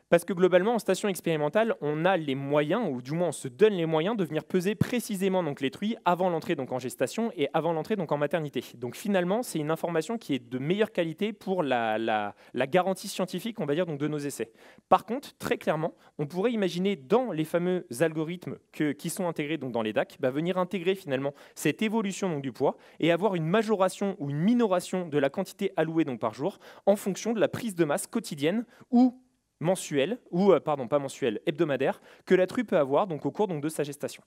S2: Parce que globalement, en station expérimentale, on a les moyens, ou du moins on se donne les moyens de venir peser précisément donc, les truies avant l'entrée donc, en gestation et avant l'entrée donc, en maternité. Donc finalement, c'est une information qui est de meilleure qualité pour la garantie scientifique, on va dire, donc, de nos essais. Par contre, très clairement, on pourrait imaginer dans les fameux algorithmes qui sont intégrés donc, dans les DAC, venir intégrer finalement cette évolution donc, du poids et avoir une majoration ou une minoration de la quantité allouée donc, par jour en fonction de la prise de masse quotidienne ou mensuel, ou pardon, pas mensuel, hebdomadaire, que la truie peut avoir donc, au cours donc, de sa gestation.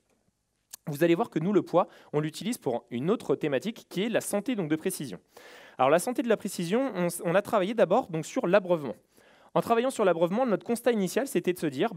S2: Vous allez voir que nous, le poids, on l'utilise pour une autre thématique qui est la santé donc, de précision. Alors la santé de la précision, on a travaillé d'abord donc, sur l'abreuvement. En travaillant sur l'abreuvement, notre constat initial, c'était de se dire,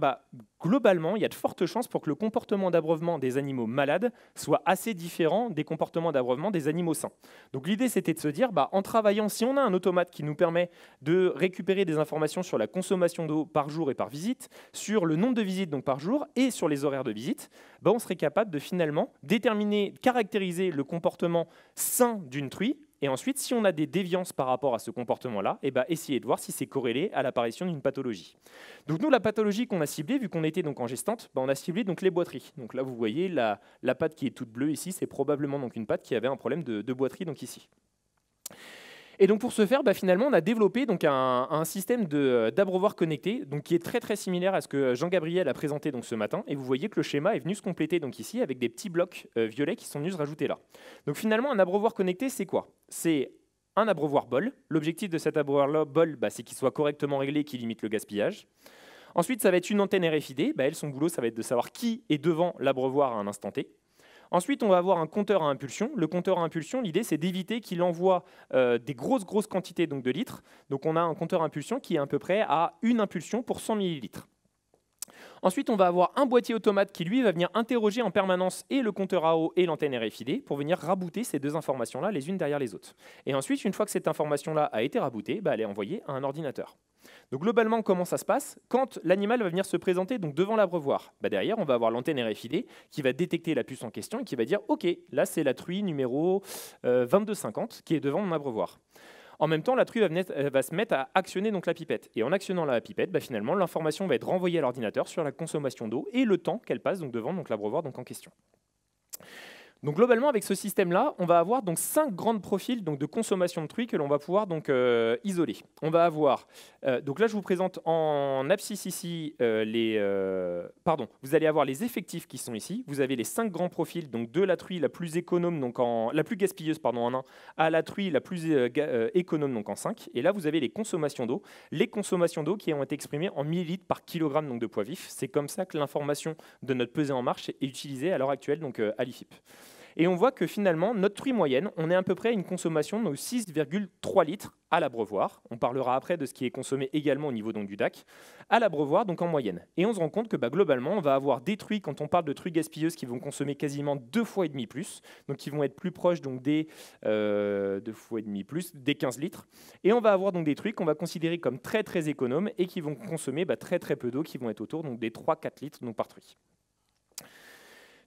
S2: globalement, il y a de fortes chances pour que le comportement d'abreuvement des animaux malades soit assez différent des comportements d'abreuvement des animaux sains. Donc l'idée, c'était de se dire, en travaillant, si on a un automate qui nous permet de récupérer des informations sur la consommation d'eau par jour et par visite, sur le nombre de visites donc, par jour et sur les horaires de visite, on serait capable de finalement déterminer, caractériser le comportement sain d'une truie. Et ensuite, si on a des déviances par rapport à ce comportement-là, essayer de voir si c'est corrélé à l'apparition d'une pathologie. Donc nous, la pathologie qu'on a ciblée, vu qu'on était donc en gestante, on a ciblé donc les boiteries. Donc là, vous voyez la patte qui est toute bleue ici, c'est probablement donc une patte qui avait un problème de boiterie donc ici. Et donc pour ce faire, finalement, on a développé donc un système d'abreuvoir connecté donc qui est très très similaire à ce que Jean-Gabriel a présenté donc ce matin. Et vous voyez que le schéma est venu se compléter donc ici avec des petits blocs violets qui sont venus se rajouter là. Donc finalement, un abreuvoir connecté, c'est quoi? C'est un abreuvoir bol. L'objectif de cet abreuvoir bol, c'est qu'il soit correctement réglé et qu'il limite le gaspillage. Ensuite, ça va être une antenne RFID. Elle, son boulot, ça va être de savoir qui est devant l'abreuvoir à un instant T. Ensuite, on va avoir un compteur à impulsion. Le compteur à impulsion, l'idée, c'est d'éviter qu'il envoie des grosses quantités donc, de litres. Donc, on a un compteur à impulsion qui est à peu près à une impulsion pour 100 millilitres. Ensuite, on va avoir un boîtier automate qui, lui, va venir interroger en permanence et le compteur à eau et l'antenne RFID pour venir rabooter ces deux informations-là les unes derrière les autres. Et ensuite, une fois que cette information-là a été rabootée, elle est envoyée à un ordinateur. Donc globalement, comment ça se passe? Quand l'animal va venir se présenter donc devant l'abreuvoir, derrière, on va avoir l'antenne RFID qui va détecter la puce en question et qui va dire « Ok, là, c'est la truie numéro 2250 qui est devant mon abreuvoir ». En même temps, la truie va se mettre à actionner donc, la pipette. Et en actionnant la pipette, finalement, l'information va être renvoyée à l'ordinateur sur la consommation d'eau et le temps qu'elle passe donc, devant donc, l'abreuvoir donc, en question. Donc globalement, avec ce système-là, on va avoir donc 5 grands profils donc, de consommation de truie que l'on va pouvoir donc, isoler. On va avoir, donc là je vous présente en abscisse ici vous allez avoir les effectifs qui sont ici. Vous avez les 5 grands profils donc, de la truie la plus économe, donc la plus gaspilleuse en 1, à la truie la plus économe donc en 5. Et là vous avez les consommations d'eau. Les consommations d'eau qui ont été exprimées en millilitres par kilogramme donc, de poids vif. C'est comme ça que l'information de notre pesée en marche est utilisée à l'heure actuelle donc, à l'IFIP. Et on voit que finalement, notre truie moyenne, on est à peu près à une consommation de 6,3 litres à l'abreuvoir. On parlera après de ce qui est consommé également au niveau donc, du DAC, à l'abreuvoir, donc en moyenne. Et on se rend compte que globalement, on va avoir des truies, quand on parle de truies gaspilleuses, qui vont consommer quasiment 2,5 fois plus, donc qui vont être plus proches donc, des 2,5 fois plus, des 15 litres. Et on va avoir donc des truies qu'on va considérer comme très très économes et qui vont consommer très très peu d'eau, qui vont être autour donc, des 3-4 litres donc, par truie.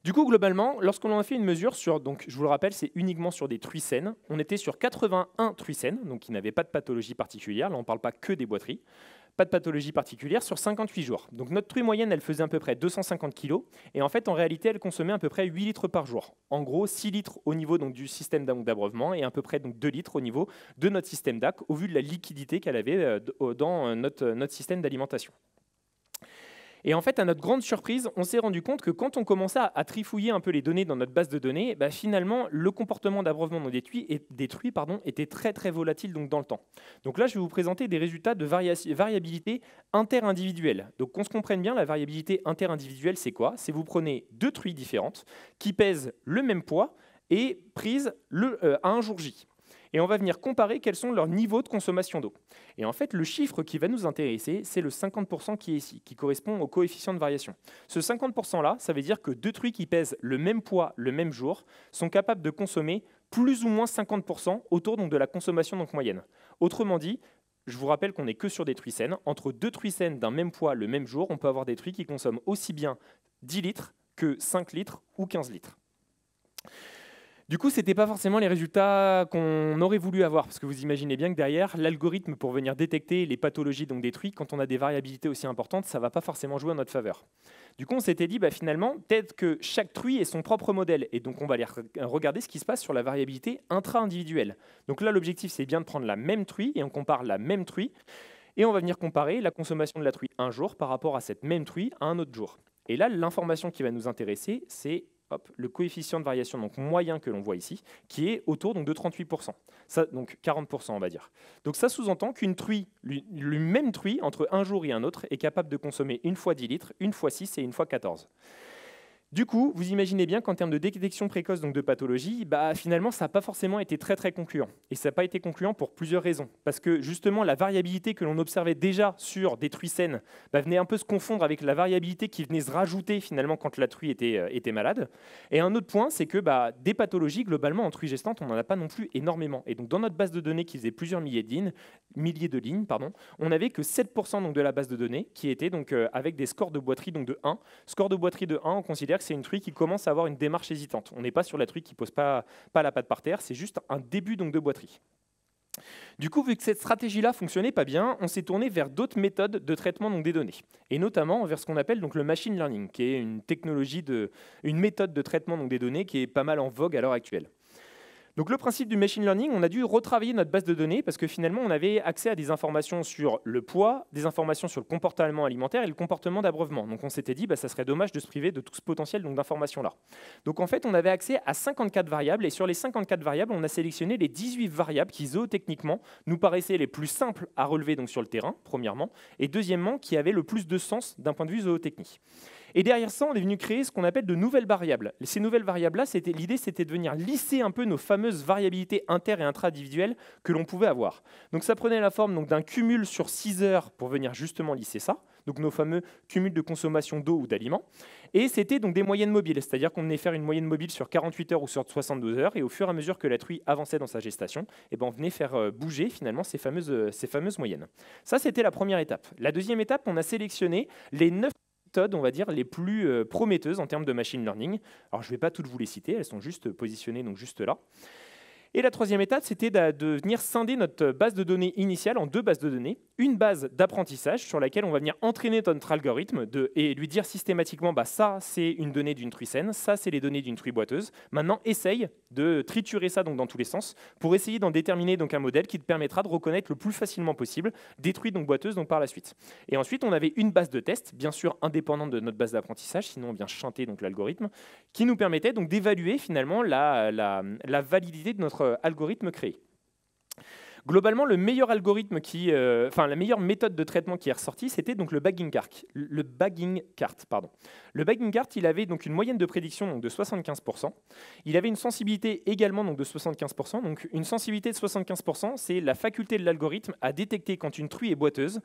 S2: Du coup, globalement, lorsqu'on a fait une mesure sur, donc je vous le rappelle, c'est uniquement sur des truies saines, on était sur 81 truies saines, donc qui n'avaient pas de pathologie particulière, là on ne parle pas que des boiteries, pas de pathologie particulière sur 58 jours. Donc notre truie moyenne, elle faisait à peu près 250 kg, et en fait, en réalité, elle consommait à peu près 8 litres par jour. En gros, 6 litres au niveau donc, du système d'abreuvement, et à peu près donc, 2 litres au niveau de notre système DAC, au vu de la liquidité qu'elle avait dans notre système d'alimentation. Et en fait, à notre grande surprise, on s'est rendu compte que quand on commençait à trifouiller un peu les données dans notre base de données, finalement, le comportement d'abreuvement des truies était très très volatile donc, dans le temps. Donc là, je vais vous présenter des résultats de variabilité interindividuelle. Donc qu'on se comprenne bien, la variabilité interindividuelle, c'est quoi? C'est vous prenez 2 truies différentes qui pèsent le même poids et prises à un jour J. Et on va venir comparer quels sont leurs niveaux de consommation d'eau. Et en fait, le chiffre qui va nous intéresser, c'est le 50% qui est ici, qui correspond au coefficient de variation. Ce 50%-là, ça veut dire que 2 truies qui pèsent le même poids le même jour sont capables de consommer plus ou moins 50% autour donc, de la consommation donc, moyenne. Autrement dit, je vous rappelle qu'on n'est que sur des truies saines. Entre 2 truies saines d'un même poids le même jour, on peut avoir des truies qui consomment aussi bien 10 litres que 5 litres ou 15 litres. Du coup, ce n'était pas forcément les résultats qu'on aurait voulu avoir, parce que vous imaginez bien que derrière, l'algorithme pour venir détecter les pathologies donc des truies, quand on a des variabilités aussi importantes, ça ne va pas forcément jouer en notre faveur. Du coup, on s'était dit, finalement, peut-être que chaque truie est son propre modèle, et donc on va aller regarder ce qui se passe sur la variabilité intra-individuelle. Donc là, l'objectif, c'est bien de prendre la même truie, et on compare la même truie, et on va venir comparer la consommation de la truie un jour par rapport à cette même truie à un autre jour. Et là, l'information qui va nous intéresser, c'est le coefficient de variation donc moyen que l'on voit ici, qui est autour donc, de 38%. Ça, donc 40%, on va dire. Donc ça sous-entend qu'une truie, le même truie, entre un jour et un autre, est capable de consommer une fois 10 litres, une fois 6 et une fois 14. Du coup, vous imaginez bien qu'en termes de détection précoce donc de pathologie, finalement, ça n'a pas forcément été très très concluant. Et ça n'a pas été concluant pour plusieurs raisons. Parce que justement, la variabilité que l'on observait déjà sur des truies saines venait un peu se confondre avec la variabilité qui venait se rajouter finalement quand la truie était malade. Et un autre point, c'est que des pathologies, globalement, en truie gestante, on n'en a pas non plus énormément. Et donc, dans notre base de données qui faisait plusieurs milliers de lignes, on n'avait que 7% donc, de la base de données qui était donc, avec des scores de boiterie donc, de 1. Score de boiterie de 1, on considère que c'est une truie qui commence à avoir une démarche hésitante. On n'est pas sur la truie qui ne pose pas la patte par terre, c'est juste un début donc, de boiterie. Du coup, vu que cette stratégie-là fonctionnait pas bien, on s'est tourné vers d'autres méthodes de traitement donc, des données, et notamment vers ce qu'on appelle donc, le machine learning, qui est une méthode de traitement donc, des données qui est pas mal en vogue à l'heure actuelle. Donc le principe du machine learning, on a dû retravailler notre base de données parce que finalement, on avait accès à des informations sur le poids, des informations sur le comportement alimentaire et le comportement d'abreuvement. Donc on s'était dit, ça serait dommage de se priver de tout ce potentiel d'informations-là. Donc en fait, on avait accès à 54 variables et sur les 54 variables, on a sélectionné les 18 variables qui, zootechniquement, nous paraissaient les plus simples à relever donc, sur le terrain, premièrement, et deuxièmement, qui avaient le plus de sens d'un point de vue zootechnique. Et derrière ça, on est venu créer ce qu'on appelle de nouvelles variables. Ces nouvelles variables-là, l'idée, c'était de venir lisser un peu nos fameuses variabilités inter- et intra-individuelles que l'on pouvait avoir. Donc ça prenait la forme d'un cumul sur 6 heures pour venir justement lisser ça, donc nos fameux cumuls de consommation d'eau ou d'aliments. Et c'était donc des moyennes mobiles, c'est-à-dire qu'on venait faire une moyenne mobile sur 48 heures ou sur 72 heures, et au fur et à mesure que la truie avançait dans sa gestation, on venait faire bouger finalement ces fameuses moyennes. Ça, c'était la première étape. La deuxième étape, on a sélectionné les 9 méthodes, on va dire, les plus prometteuses en termes de machine learning. Alors, je ne vais pas toutes vous les citer, elles sont juste positionnées donc juste là. Et la troisième étape, c'était de venir scinder notre base de données initiale en deux bases de données. Une base d'apprentissage sur laquelle on va venir entraîner notre algorithme et lui dire systématiquement ça, c'est une donnée d'une truie saine, ça, c'est les données d'une truie boiteuse. Maintenant, essaye de triturer ça donc, dans tous les sens pour essayer d'en déterminer donc, un modèle qui te permettra de reconnaître le plus facilement possible des truies donc, boiteuses donc, par la suite. Et ensuite, on avait une base de test, bien sûr indépendante de notre base d'apprentissage, sinon on vient chanter donc, l'algorithme, qui nous permettait donc, d'évaluer finalement la validité de notre algorithme créé. Globalement, le meilleur algorithme la meilleure méthode de traitement qui est ressortie, c'était donc le bagging cart. Le bagging cart, il avait donc une moyenne de prédiction donc de 75%. Il avait une sensibilité également donc de 75%. Donc une sensibilité de 75%, c'est la faculté de l'algorithme à détecter quand une truie est boiteuse.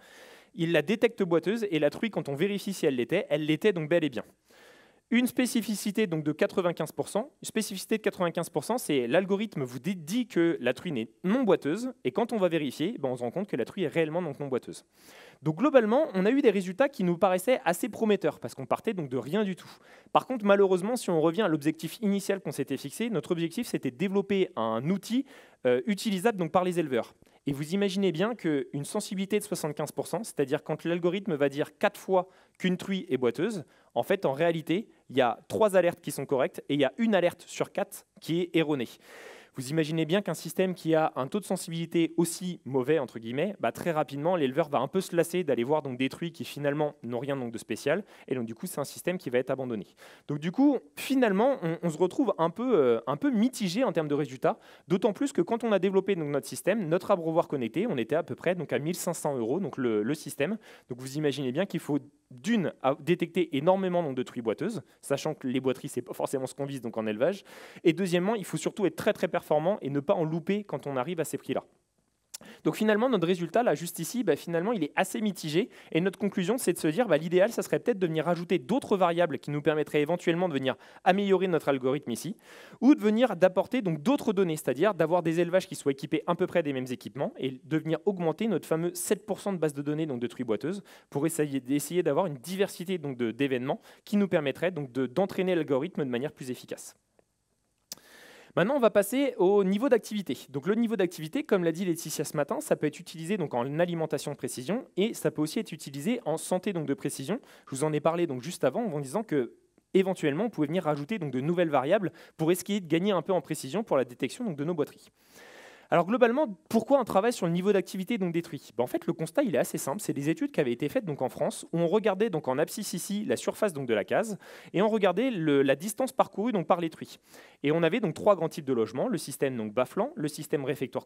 S2: Il la détecte boiteuse et la truie, quand on vérifie si elle l'était donc bel et bien. Une spécificité donc de 95%. Une spécificité de 95%, c'est l'algorithme vous dit que la truie n'est non boiteuse, et quand on va vérifier, on se rend compte que la truie est réellement donc non boiteuse. Donc globalement, on a eu des résultats qui nous paraissaient assez prometteurs, parce qu'on partait donc de rien du tout. Par contre, malheureusement, si on revient à l'objectif initial qu'on s'était fixé, notre objectif, c'était de développer un outil utilisable donc, par les éleveurs. Et vous imaginez bien qu'une sensibilité de 75%, c'est-à-dire quand l'algorithme va dire 4 fois qu'une truie est boiteuse, en fait, en réalité, il y a 3 alertes qui sont correctes et il y a une alerte sur 4 qui est erronée. Vous imaginez bien qu'un système qui a un taux de sensibilité aussi mauvais, entre guillemets, très rapidement, l'éleveur va un peu se lasser d'aller voir donc, des truies qui finalement n'ont rien donc, de spécial, et donc du coup, c'est un système qui va être abandonné. Donc du coup, finalement, on se retrouve un peu mitigé en termes de résultats, d'autant plus que quand on a développé donc, notre système, notre abreuvoir connecté, on était à peu près donc, à 1 500 €, donc le système. Donc vous imaginez bien qu'il faut d'une, détecter énormément donc, de truies boiteuses, sachant que les boiteries, ce n'est pas forcément ce qu'on vise donc, en élevage. Et deuxièmement, il faut surtout être très très performant et ne pas en louper quand on arrive à ces prix-là. Donc finalement, notre résultat, là, juste ici, finalement, il est assez mitigé. Et notre conclusion, c'est de se dire, l'idéal, ça serait peut-être de venir ajouter d'autres variables qui nous permettraient éventuellement de venir améliorer notre algorithme ici, ou de venir d'apporter donc d'autres données, c'est-à-dire d'avoir des élevages qui soient équipés à peu près des mêmes équipements et de venir augmenter notre fameux 7% de base de données donc de truies boiteuses pour essayer d'avoir une diversité donc d'événements qui nous permettrait donc d'entraîner l'algorithme de manière plus efficace. Maintenant, on va passer au niveau d'activité. Donc le niveau d'activité, comme l'a dit Laetitia ce matin, ça peut être utilisé donc en alimentation de précision et ça peut aussi être utilisé en santé donc de précision. Je vous en ai parlé donc juste avant en disant que éventuellement, on pouvait venir rajouter donc de nouvelles variables pour essayer de gagner un peu en précision pour la détection donc de nos boiteries. Alors globalement, pourquoi on travaille sur le niveau d'activité donc détruit? En fait, le constat il est assez simple. C'est des études qui avaient été faites donc en France où on regardait donc en abscisse ici la surface donc de la case et on regardait la distance parcourue donc par les truies. Et on avait donc 3 grands types de logements, le système donc bas-flanc, le système réfectoire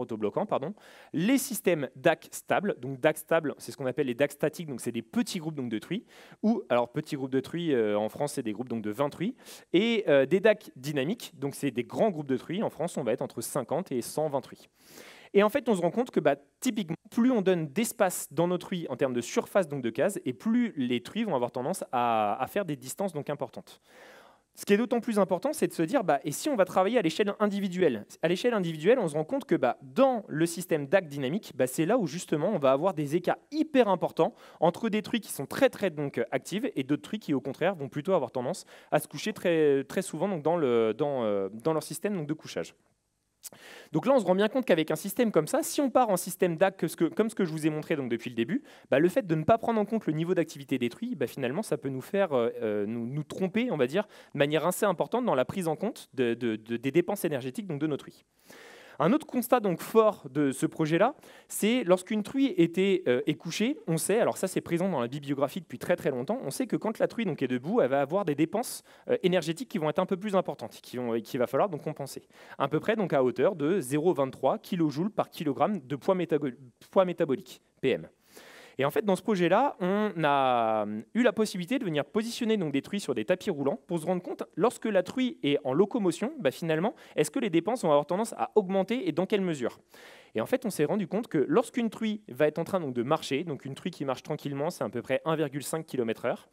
S2: autobloquant, les systèmes DAC stables. Donc DAC stable, c'est ce qu'on appelle les DAC statiques, donc c'est des petits groupes donc de truies. Ou alors petits groupes de truies en France, c'est des groupes donc de 20 truies et des DAC dynamiques, donc c'est des grands groupes de truies. En France, on va être entre 50 et 120 truies. Et en fait, on se rend compte que typiquement, plus on donne d'espace dans nos truies en termes de surface donc de cases, et plus les truies vont avoir tendance à faire des distances donc importantes. Ce qui est d'autant plus important, c'est de se dire, et si on va travailler à l'échelle individuelle? À l'échelle individuelle, on se rend compte que dans le système DAC dynamique, c'est là où justement on va avoir des écarts hyper importants entre des truies qui sont très donc, actives et d'autres truies qui au contraire vont plutôt avoir tendance à se coucher très, très souvent donc, dans leur système donc, de couchage. Donc là, on se rend bien compte qu'avec un système comme ça, si on part en système DAC comme ce que je vous ai montré donc depuis le début, le fait de ne pas prendre en compte le niveau d'activité détruit, finalement, ça peut nous faire nous tromper, on va dire, de manière assez importante dans la prise en compte des dépenses énergétiques donc, de nos truies. Un autre constat donc fort de ce projet-là, c'est lorsqu'une truie est couchée, on sait, alors ça c'est présent dans la bibliographie depuis très très longtemps, on sait que quand la truie donc est debout, elle va avoir des dépenses énergétiques qui vont être un peu plus importantes, qu'il va falloir donc compenser. À peu près donc à hauteur de 0,23 kJ par kilogramme de poids métabolique, PM. Et en fait, dans ce projet-là, on a eu la possibilité de venir positionner donc, des truies sur des tapis roulants pour se rendre compte, lorsque la truie est en locomotion, finalement, est-ce que les dépenses vont avoir tendance à augmenter et dans quelle mesure? Et en fait, on s'est rendu compte que lorsqu'une truie va être en train donc, de marcher, donc une truie qui marche tranquillement, c'est à peu près 1,5 km/h,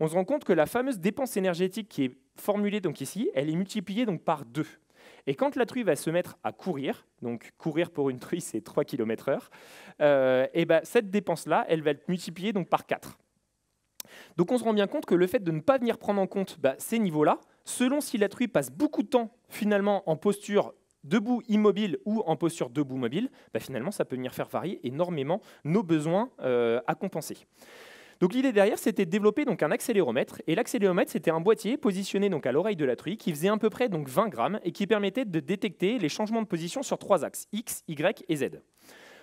S2: on se rend compte que la fameuse dépense énergétique qui est formulée donc, ici, elle est multipliée donc, par 2. Et quand la truie va se mettre à courir, donc courir pour une truie c'est 3 km/h, cette dépense-là, elle va être multipliée donc, par 4. Donc on se rend bien compte que le fait de ne pas venir prendre en compte ces niveaux-là, selon si la truie passe beaucoup de temps finalement en posture debout immobile ou en posture debout mobile, finalement ça peut venir faire varier énormément nos besoins à compenser. Donc l'idée derrière, c'était de développer donc, un accéléromètre. Et l'accéléromètre, c'était un boîtier positionné donc, à l'oreille de la truie qui faisait à peu près donc, 20 grammes et qui permettait de détecter les changements de position sur 3 axes, X, Y et Z.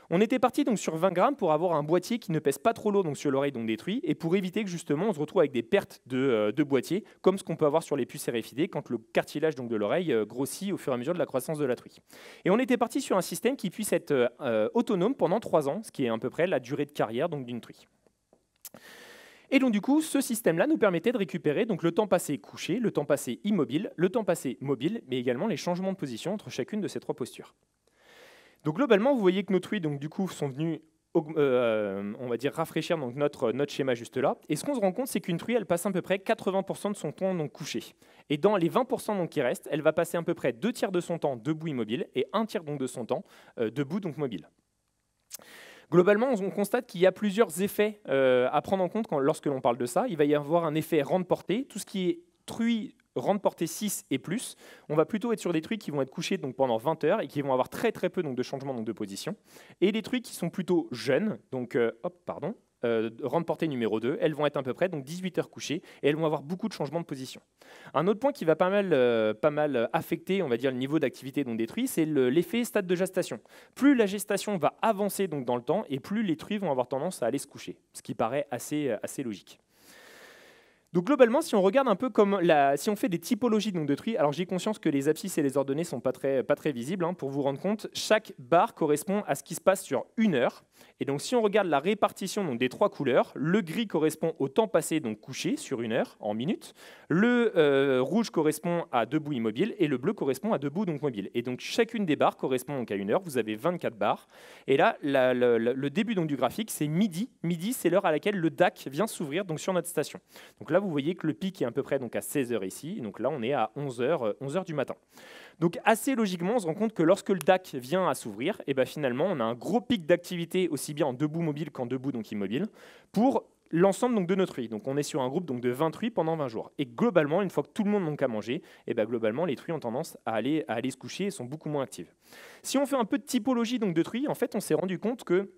S2: On était parti donc, sur 20 grammes pour avoir un boîtier qui ne pèse pas trop lourd donc, sur l'oreille donc, des truies et pour éviter que justement on se retrouve avec des pertes de boîtier comme ce qu'on peut avoir sur les puces RFID quand le cartilage donc, de l'oreille grossit au fur et à mesure de la croissance de la truie. Et on était parti sur un système qui puisse être autonome pendant 3 ans, ce qui est à peu près la durée de carrière donc, d'une truie. Et donc du coup, ce système-là nous permettait de récupérer donc, le temps passé couché, le temps passé immobile, le temps passé mobile, mais également les changements de position entre chacune de ces 3 postures. Donc globalement, vous voyez que nos truies donc, du coup, sont venues on va dire rafraîchir donc, notre schéma juste là. Et ce qu'on se rend compte, c'est qu'une truie, elle passe à peu près 80% de son temps donc, couché. Et dans les 20% donc, qui restent, elle va passer à peu près 2 tiers de son temps debout immobile et 1 tiers donc, de son temps debout donc mobile. Globalement, on constate qu'il y a plusieurs effets à prendre en compte lorsque l'on parle de ça. Il va y avoir un effet rente portée. Tout ce qui est truie rente portée 6 et plus, on va plutôt être sur des truies qui vont être couchées donc, pendant 20 heures et qui vont avoir très très peu donc, de changements donc, de position. Et des truies qui sont plutôt jeunes, donc rente portée numéro 2, elles vont être à peu près donc 18 heures couchées et elles vont avoir beaucoup de changements de position. Un autre point qui va pas mal affecter on va dire, le niveau d'activité des truies, c'est l'effet stade de gestation. Plus la gestation va avancer donc, dans le temps et plus les truies vont avoir tendance à aller se coucher, ce qui paraît assez logique. Donc globalement, si on regarde un peu comme si on fait des typologies donc, de truies, alors j'ai conscience que les abscisses et les ordonnées ne sont pas très visibles. Pour vous rendre compte, chaque barre correspond à ce qui se passe sur 1 heure. Et donc si on regarde la répartition donc, des 3 couleurs, le gris correspond au temps passé donc, couché sur 1 heure en minutes, le rouge correspond à debout immobile et le bleu correspond à debout donc, mobile. Et donc chacune des barres correspond donc, à 1 heure, vous avez 24 barres. Et là, le début donc, du graphique, c'est midi. Midi, c'est l'heure à laquelle le DAC vient s'ouvrir donc, sur notre station. Donc là, vous voyez que le pic est à peu près donc, à 16 heures ici. Donc là, on est à 11 heures du matin. Donc assez logiquement, on se rend compte que lorsque le DAC vient à s'ouvrir, finalement, on a un gros pic d'activité aussi bien en debout mobile qu'en debout donc immobile pour l'ensemble donc de nos truies. Donc on est sur un groupe donc de 20 truies pendant 20 jours. Et globalement, une fois que tout le monde donc a mangé, et ben globalement les truies ont tendance à aller se coucher et sont beaucoup moins actives. Si on fait un peu de typologie donc de truies, en fait on s'est rendu compte que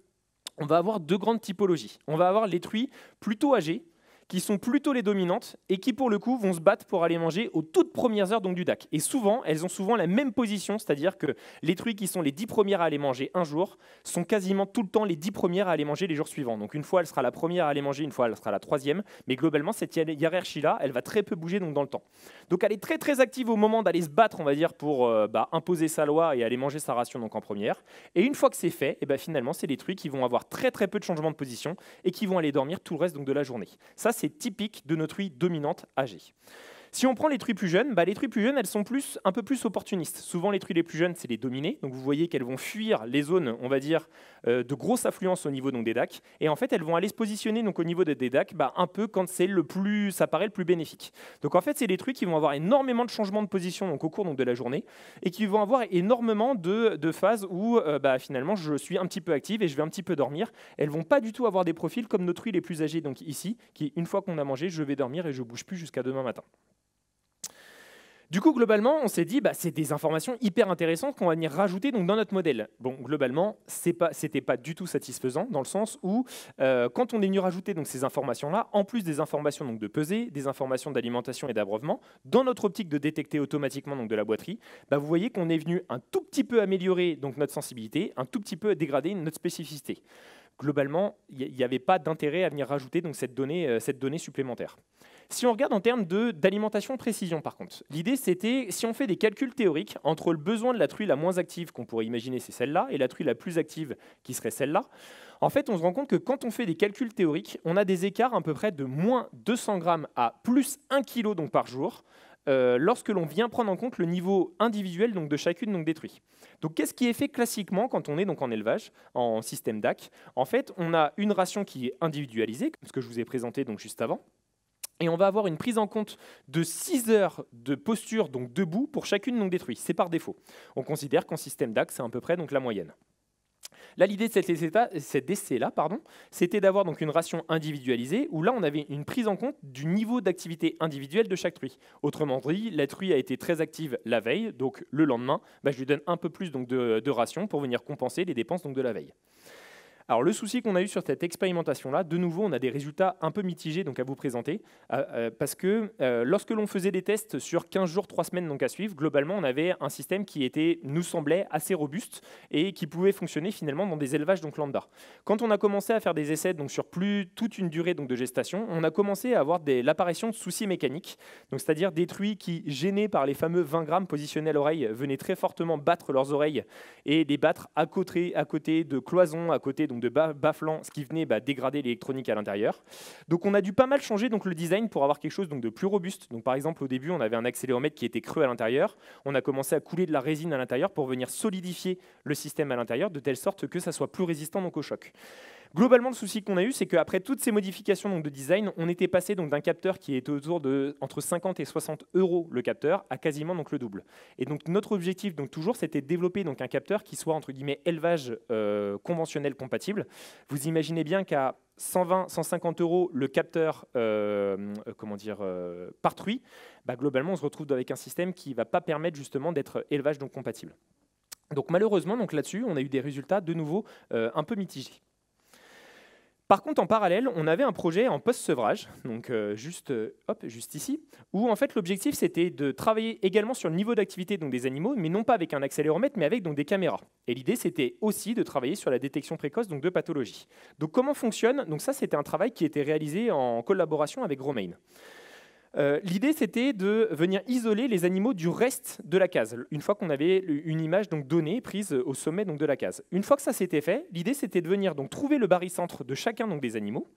S2: on va avoir deux grandes typologies. On va avoir les truies plutôt âgées, qui sont plutôt les dominantes et qui pour le coup vont se battre pour aller manger aux toutes premières heures donc, du DAC. Et souvent, elles ont souvent la même position, c'est-à-dire que les truies qui sont les 10 premières à aller manger un jour sont quasiment tout le temps les 10 premières à aller manger les jours suivants. Donc une fois, elle sera la première à aller manger, une fois, elle sera la troisième. Mais globalement, cette hiérarchie-là, elle va très peu bouger donc, dans le temps. Donc elle est très très active au moment d'aller se battre, on va dire, pour imposer sa loi et aller manger sa ration donc, en première. Et une fois que c'est fait, et ben, finalement, c'est les truies qui vont avoir très très peu de changements de position et qui vont aller dormir tout le reste donc, de la journée. Ça, c'est typique de nos truies dominantes âgées. Si on prend les truies plus jeunes, les truies plus jeunes, elles sont un peu plus opportunistes. Souvent, les truies les plus jeunes, c'est les dominées. Donc, vous voyez qu'elles vont fuir les zones, on va dire, de grosse affluence au niveau donc, des DAC. Et en fait, elles vont aller se positionner donc, au niveau des DAC un peu quand ça paraît le plus bénéfique. Donc, en fait, c'est des truies qui vont avoir énormément de changements de position donc, au cours donc, de la journée et qui vont avoir énormément de phases où, finalement, je suis un petit peu active et je vais un petit peu dormir. Elles ne vont pas du tout avoir des profils comme nos truies les plus âgées, donc ici, qui, une fois qu'on a mangé, je vais dormir et je ne bouge plus jusqu'à demain matin. Du coup, globalement, on s'est dit, c'est des informations hyper intéressantes qu'on va venir rajouter donc, dans notre modèle. Bon, globalement, c'était pas du tout satisfaisant, dans le sens où, quand on est venu rajouter donc, ces informations-là, en plus des informations donc, de pesée, des informations d'alimentation et d'abreuvement, dans notre optique de détecter automatiquement donc, de la boîterie, vous voyez qu'on est venu un tout petit peu améliorer donc, notre sensibilité, un tout petit peu dégrader notre spécificité. Globalement, il n'y avait pas d'intérêt à venir rajouter donc, cette donnée supplémentaire. Si on regarde en termes d'alimentation précision, par contre, l'idée c'était, si on fait des calculs théoriques entre le besoin de la truie la moins active qu'on pourrait imaginer, c'est celle-là, et la truie la plus active qui serait celle-là, en fait, on se rend compte que quand on fait des calculs théoriques, on a des écarts à peu près de moins 200 grammes à plus 1 kg donc, par jour, lorsque l'on vient prendre en compte le niveau individuel donc, de chacune donc, des truies. Donc, qu'est-ce qui est fait classiquement quand on est donc, en élevage, en système DAC? En fait, on a une ration qui est individualisée, comme ce que je vous ai présenté donc, juste avant. Et on va avoir une prise en compte de 6 heures de posture donc debout pour chacune donc, des truies. C'est par défaut. On considère qu'en système DAC, c'est à peu près donc, la moyenne. Là, l'idée de cet essai-là, c'était d'avoir donc une ration individualisée où là, on avait une prise en compte du niveau d'activité individuelle de chaque truie. Autrement dit, la truie a été très active la veille, donc le lendemain, je lui donne un peu plus donc, de ration pour venir compenser les dépenses donc, de la veille. Alors le souci qu'on a eu sur cette expérimentation-là, de nouveau, on a des résultats un peu mitigés donc, à vous présenter, parce que lorsque l'on faisait des tests sur 15 jours, 3 semaines donc, à suivre, globalement, on avait un système qui nous semblait assez robuste et qui pouvait fonctionner finalement dans des élevages donc, lambda. Quand on a commencé à faire des essais donc, sur toute une durée donc, de gestation, on a commencé à avoir l'apparition de soucis mécaniques, c'est-à-dire des truies qui, gênées par les fameux 20 grammes positionnés à l'oreille, venaient très fortement battre leurs oreilles et les battre à côté de cloisons, à côté donc, de bas-flancs, ce qui venait dégrader l'électronique à l'intérieur. Donc on a dû pas mal changer donc, le design pour avoir quelque chose donc, de plus robuste. Donc, par exemple, au début, on avait un accéléromètre qui était creux à l'intérieur. On a commencé à couler de la résine à l'intérieur pour venir solidifier le système à l'intérieur de telle sorte que ça soit plus résistant donc, au choc. Globalement, le souci qu'on a eu, c'est qu'après toutes ces modifications donc, de design, on était passé donc, d'un capteur qui était autour de entre 50 et 60 € le capteur à quasiment donc, le double. Et donc notre objectif donc, toujours, c'était de développer donc, un capteur qui soit entre guillemets élevage conventionnel compatible. Vous imaginez bien qu'à 120, 150 € le capteur par truie, globalement, on se retrouve avec un système qui ne va pas permettre justement d'être élevage donc, compatible. Donc malheureusement, donc, là-dessus, on a eu des résultats de nouveau un peu mitigés. Par contre, en parallèle, on avait un projet en post-sevrage, donc juste ici, où en fait l'objectif c'était de travailler également sur le niveau d'activité des animaux, mais non pas avec un accéléromètre, mais avec donc, des caméras. Et l'idée c'était aussi de travailler sur la détection précoce donc, de pathologies. Donc comment fonctionne? Donc ça c'était un travail qui était réalisé en collaboration avec Romain. L'idée, c'était de venir isoler les animaux du reste de la case, une fois qu'on avait une image donc, donnée, prise au sommet donc, de la case. Une fois que ça s'était fait, l'idée, c'était de venir donc, trouver le barycentre de chacun donc, des animaux.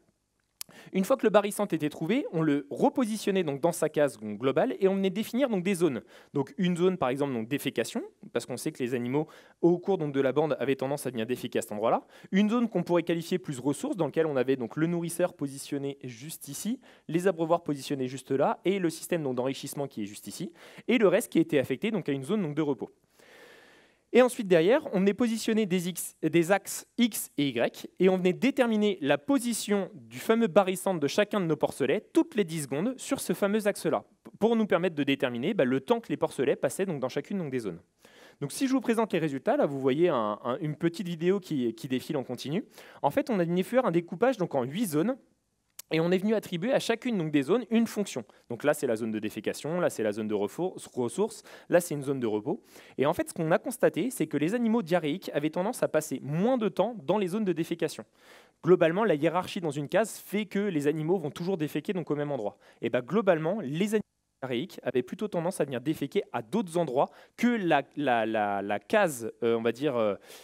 S2: Une fois que le barycentre était trouvé, on le repositionnait donc dans sa case donc, globale et on venait définir donc, des zones. Donc une zone par exemple donc, défécation, parce qu'on sait que les animaux au cours donc, de la bande avaient tendance à venir déféquer à cet endroit-là. Une zone qu'on pourrait qualifier plus ressources, dans laquelle on avait donc, le nourrisseur positionné juste ici, les abreuvoirs positionnés juste là et le système donc, d'enrichissement qui est juste ici, et le reste qui était affecté donc, à une zone donc, de repos. Et ensuite, derrière, on venait positionner des axes X et Y, et on venait déterminer la position du fameux barycentre de chacun de nos porcelets toutes les 10 secondes sur ce fameux axe-là, pour nous permettre de déterminer le temps que les porcelets passaient donc, dans chacune des zones. Donc, si je vous présente les résultats, là, vous voyez une petite vidéo qui défile en continu. En fait, on a venu faire un découpage donc, en 8 zones, et on est venu attribuer à chacune donc, des zones une fonction. Donc là, c'est la zone de défécation, là, c'est la zone de ressources, là, c'est une zone de repos. Et en fait, ce qu'on a constaté, c'est que les animaux diarrhéiques avaient tendance à passer moins de temps dans les zones de défécation. Globalement, la hiérarchie dans une case fait que les animaux vont toujours déféquer donc, au même endroit. Et globalement, les animaux diarrhéiques avaient plutôt tendance à venir déféquer à d'autres endroits que la case, on va dire,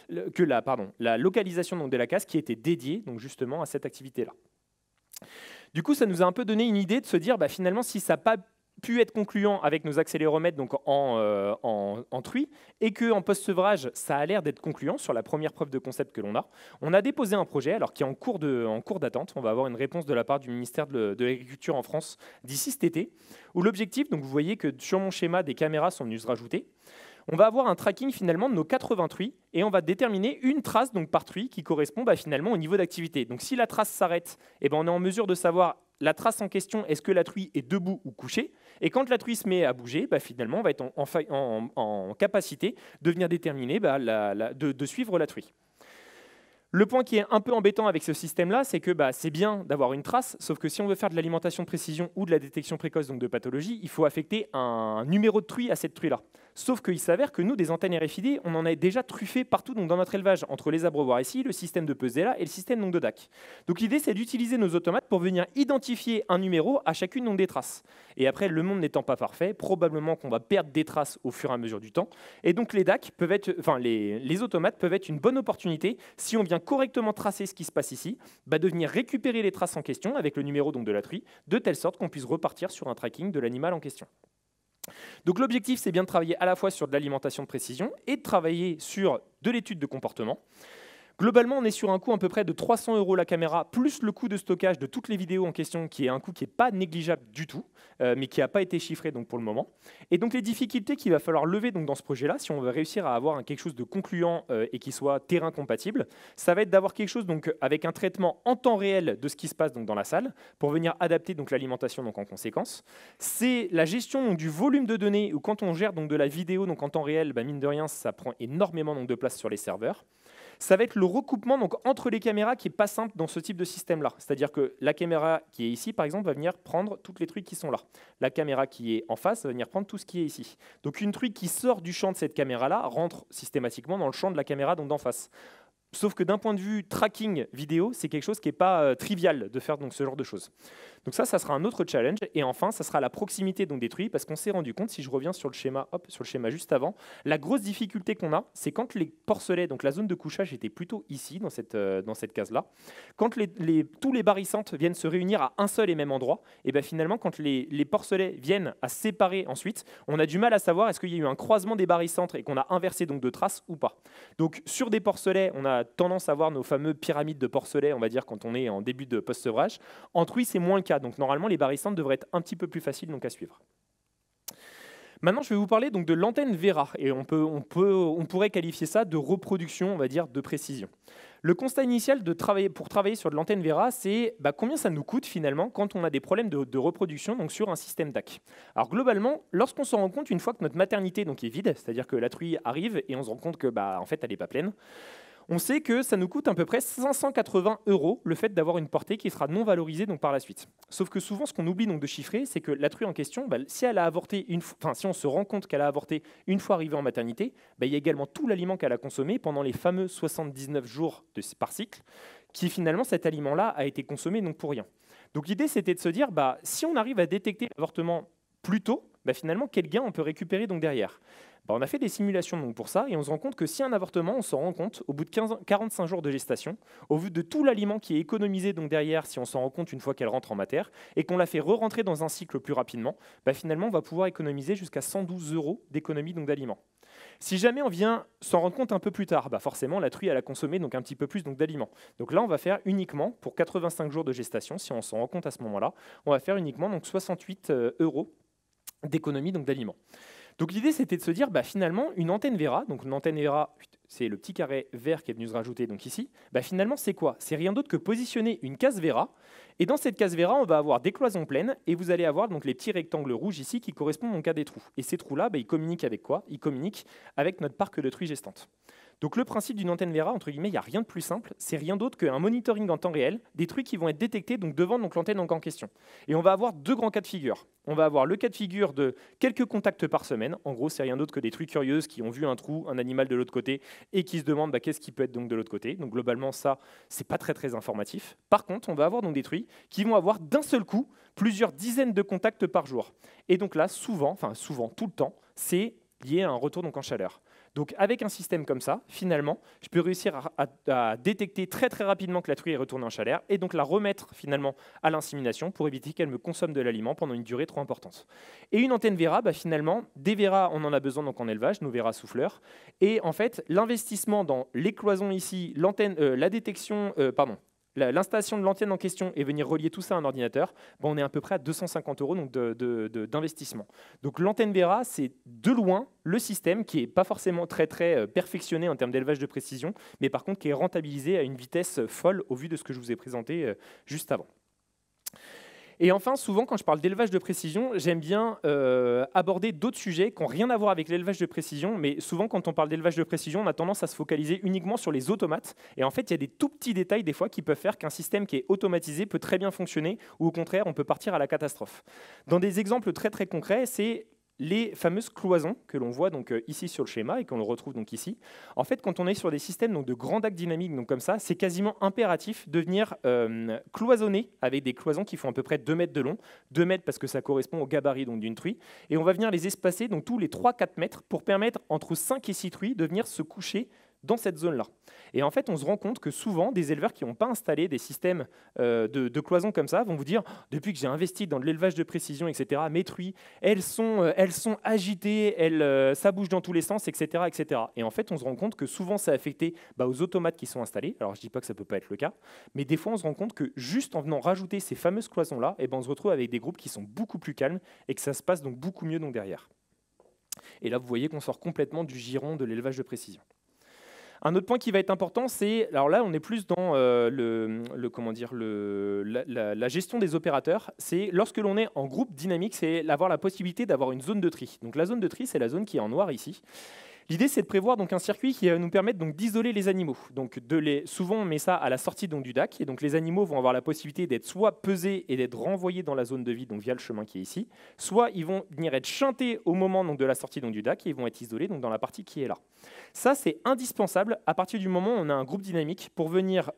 S2: la localisation donc, de la case qui était dédiée donc, justement à cette activité-là. Du coup, ça nous a un peu donné une idée de se dire, finalement, si ça n'a pas pu être concluant avec nos accéléromètres donc en truie, et qu'en post-sevrage, ça a l'air d'être concluant sur la première preuve de concept que l'on a, on a déposé un projet alors, qui est en cours d'attente. On va avoir une réponse de la part du ministère de l'Agriculture en France d'ici cet été, où l'objectif, donc vous voyez que sur mon schéma, des caméras sont venues se rajouter. On va avoir un tracking finalement de nos 80 truies et on va déterminer une trace donc, par truie qui correspond finalement au niveau d'activité. Donc si la trace s'arrête, on est en mesure de savoir la trace en question, est-ce que la truie est debout ou couchée. Et quand la truie se met à bouger, finalement on va être en capacité de venir déterminer de suivre la truie. Le point qui est un peu embêtant avec ce système-là, c'est que c'est bien d'avoir une trace, sauf que si on veut faire de l'alimentation de précision ou de la détection précoce donc de pathologie, il faut affecter un numéro de truie à cette truie-là. Sauf qu'il s'avère que nous, des antennes RFID, on en a déjà truffé partout donc dans notre élevage, entre les abreuvoirs ici, le système de Pesela et le système donc de DAC. Donc l'idée, c'est d'utiliser nos automates pour venir identifier un numéro à chacune donc des traces. Et après, le monde n'étant pas parfait, probablement qu'on va perdre des traces au fur et à mesure du temps. Et donc les DAC peuvent être, les automates peuvent être une bonne opportunité, si on vient correctement tracer ce qui se passe ici, de venir récupérer les traces en question avec le numéro donc de la truie, de telle sorte qu'on puisse repartir sur un tracking de l'animal en question. Donc l'objectif, c'est bien de travailler à la fois sur de l'alimentation de précision et de travailler sur de l'étude de comportement. Globalement, on est sur un coût à peu près de 300 € la caméra, plus le coût de stockage de toutes les vidéos en question, qui est un coût qui n'est pas négligeable du tout, mais qui n'a pas été chiffré donc, pour le moment. Et donc les difficultés qu'il va falloir lever donc, dans ce projet-là, si on veut réussir à avoir quelque chose de concluant et qui soit terrain compatible, ça va être d'avoir quelque chose donc, avec un traitement en temps réel de ce qui se passe donc, dans la salle, pour venir adapter donc, l'alimentation donc, en conséquence. C'est la gestion donc, du volume de données, où quand on gère donc, de la vidéo donc, en temps réel, mine de rien, ça prend énormément donc, de place sur les serveurs. Ça va être le recoupement donc, entre les caméras qui n'est pas simple dans ce type de système-là. C'est-à-dire que la caméra qui est ici, par exemple, va venir prendre toutes les truies qui sont là. La caméra qui est en face va venir prendre tout ce qui est ici. Donc une truie qui sort du champ de cette caméra-là rentre systématiquement dans le champ de la caméra donc d'en face. Sauf que d'un point de vue tracking vidéo, c'est quelque chose qui n'est pas trivial de faire donc, ce genre de choses. Donc ça sera un autre challenge. Et enfin, ça sera la proximité donc, des truies, parce qu'on s'est rendu compte, si je reviens sur le schéma juste avant, la grosse difficulté qu'on a, c'est quand les porcelets, donc la zone de couchage était plutôt ici, dans cette case-là, quand tous les barycentres viennent se réunir à un seul et même endroit, et finalement, quand les porcelets viennent à se séparer ensuite, on a du mal à savoir est-ce qu'il y a eu un croisement des barycentres et qu'on a inversé donc, de traces ou pas. Donc sur des porcelets, on a tendance à voir nos fameux pyramides de porcelets, on va dire, quand on est en début de post-sevrage. En truie, c'est moins le cas. Donc normalement, les barycentres devraient être un petit peu plus faciles donc, à suivre. Maintenant, je vais vous parler donc, de l'antenne Vera. Et on pourrait qualifier ça de reproduction, on va dire, de précision. Le constat initial pour travailler sur de l'antenne Vera, c'est combien ça nous coûte finalement quand on a des problèmes de reproduction donc, sur un système DAC. Alors globalement, lorsqu'on se rend compte, une fois que notre maternité donc, est vide, c'est-à-dire que la truie arrive et on se rend compte que en fait, elle n'est pas pleine, on sait que ça nous coûte à peu près 580 € le fait d'avoir une portée qui sera non valorisée donc, par la suite. Sauf que souvent, ce qu'on oublie donc, de chiffrer, c'est que la truie en question, si elle a avorté si on se rend compte qu'elle a avorté une fois arrivée en maternité, il y a également tout l'aliment qu'elle a consommé pendant les fameux 79 jours par cycle, qui finalement, cet aliment-là a été consommé donc, pour rien. Donc l'idée, c'était de se dire, si on arrive à détecter l'avortement plus tôt, finalement, quel gain on peut récupérer donc, derrière ? On a fait des simulations donc, pour ça et on se rend compte que si un avortement, on s'en rend compte au bout de 45 jours de gestation, au vu de tout l'aliment qui est économisé donc, derrière, si on s'en rend compte une fois qu'elle rentre en mater, et qu'on la fait re-rentrer dans un cycle plus rapidement, finalement, on va pouvoir économiser jusqu'à 112 € d'économie d'aliments. Si jamais on vient s'en rendre compte un peu plus tard, forcément, la truie elle a consommé donc, un petit peu plus d'aliments. Donc là, on va faire uniquement, pour 85 jours de gestation, si on s'en rend compte à ce moment-là, on va faire uniquement donc, 68 € d'économie d'aliments. Donc l'idée, c'était de se dire, finalement, une antenne Vera, donc une antenne Vera, c'est le petit carré vert qui est venu se rajouter donc ici, finalement, c'est quoi? C'est rien d'autre que positionner une case Vera, et dans cette case Vera, on va avoir des cloisons pleines, et vous allez avoir donc les petits rectangles rouges ici qui correspondent donc à des trous. Et ces trous-là, ils communiquent avec quoi? Ils communiquent avec notre parc de truies gestantes. Donc le principe d'une antenne Vera, entre guillemets, il n'y a rien de plus simple, c'est rien d'autre qu'un monitoring en temps réel, des trucs qui vont être détectés donc devant donc l'antenne en question. Et on va avoir deux grands cas de figure. On va avoir le cas de figure de quelques contacts par semaine. En gros, c'est rien d'autre que des truies curieuses qui ont vu un trou, un animal de l'autre côté, et qui se demandent qu'est-ce qui peut être donc de l'autre côté. Donc globalement, ça, c'est pas très très informatif. Par contre, on va avoir donc des truies qui vont avoir d'un seul coup plusieurs dizaines de contacts par jour. Et donc là, souvent, tout le temps, c'est lié à un retour donc en chaleur. Donc avec un système comme ça, finalement, je peux réussir à détecter très très rapidement que la truie est retournée en chaleur et donc la remettre finalement à l'insémination pour éviter qu'elle me consomme de l'aliment pendant une durée trop importante. Et une antenne Vera, finalement, des Vera, on en a besoin donc en élevage, nos Vera souffleurs. Et en fait, l'investissement dans les cloisons ici, la détection, l'installation de l'antenne en question et venir relier tout ça à un ordinateur, on est à peu près à 250 € donc d'investissement. Donc l'antenne Vera, c'est de loin le système qui n'est pas forcément très très perfectionné en termes d'élevage de précision, mais par contre qui est rentabilisé à une vitesse folle au vu de ce que je vous ai présenté juste avant. Et enfin, souvent, quand je parle d'élevage de précision, j'aime bien aborder d'autres sujets qui n'ont rien à voir avec l'élevage de précision, mais souvent, quand on parle d'élevage de précision, on a tendance à se focaliser uniquement sur les automates. Et en fait, il y a des tout petits détails, des fois, qui peuvent faire qu'un système qui est automatisé peut très bien fonctionner, ou au contraire, on peut partir à la catastrophe. Dans des exemples très, très concrets, c'est les fameuses cloisons que l'on voit donc ici sur le schéma et qu'on le retrouve donc ici. En fait, quand on est sur des systèmes donc de grands DAC dynamiques donc comme ça, c'est quasiment impératif de venir cloisonner avec des cloisons qui font à peu près 2 mètres de long, 2 mètres parce que ça correspond au gabarit donc d'une truie, et on va venir les espacer donc tous les 3-4 mètres pour permettre entre 5 et 6 truies de venir se coucher dans cette zone-là. Et en fait, on se rend compte que souvent, des éleveurs qui n'ont pas installé des systèmes de cloisons comme ça vont vous dire « Depuis que j'ai investi dans de l'élevage de précision, etc., mes truies, elles sont agitées, ça bouge dans tous les sens, etc., etc. » Et en fait, on se rend compte que souvent, ça a affecté aux automates qui sont installés. Alors, je ne dis pas que ça ne peut pas être le cas, mais des fois, on se rend compte que juste en venant rajouter ces fameuses cloisons-là, on se retrouve avec des groupes qui sont beaucoup plus calmes et que ça se passe donc beaucoup mieux donc derrière. Et là, vous voyez qu'on sort complètement du giron de l'élevage de précision. Un autre point qui va être important, c'est, alors là on est plus dans la gestion des opérateurs, c'est lorsque l'on est en groupe dynamique, c'est avoir la possibilité d'avoir une zone de tri. Donc la zone de tri, c'est la zone qui est en noir ici. L'idée, c'est de prévoir donc un circuit qui va nous permettre donc d'isoler les animaux. Donc souvent, on met ça à la sortie donc du DAC, et donc les animaux vont avoir la possibilité d'être soit pesés et d'être renvoyés dans la zone de vie, donc via le chemin qui est ici, soit ils vont venir être chantés au moment donc de la sortie donc du DAC et ils vont être isolés donc dans la partie qui est là. Ça, c'est indispensable à partir du moment où on a un groupe dynamique pour venir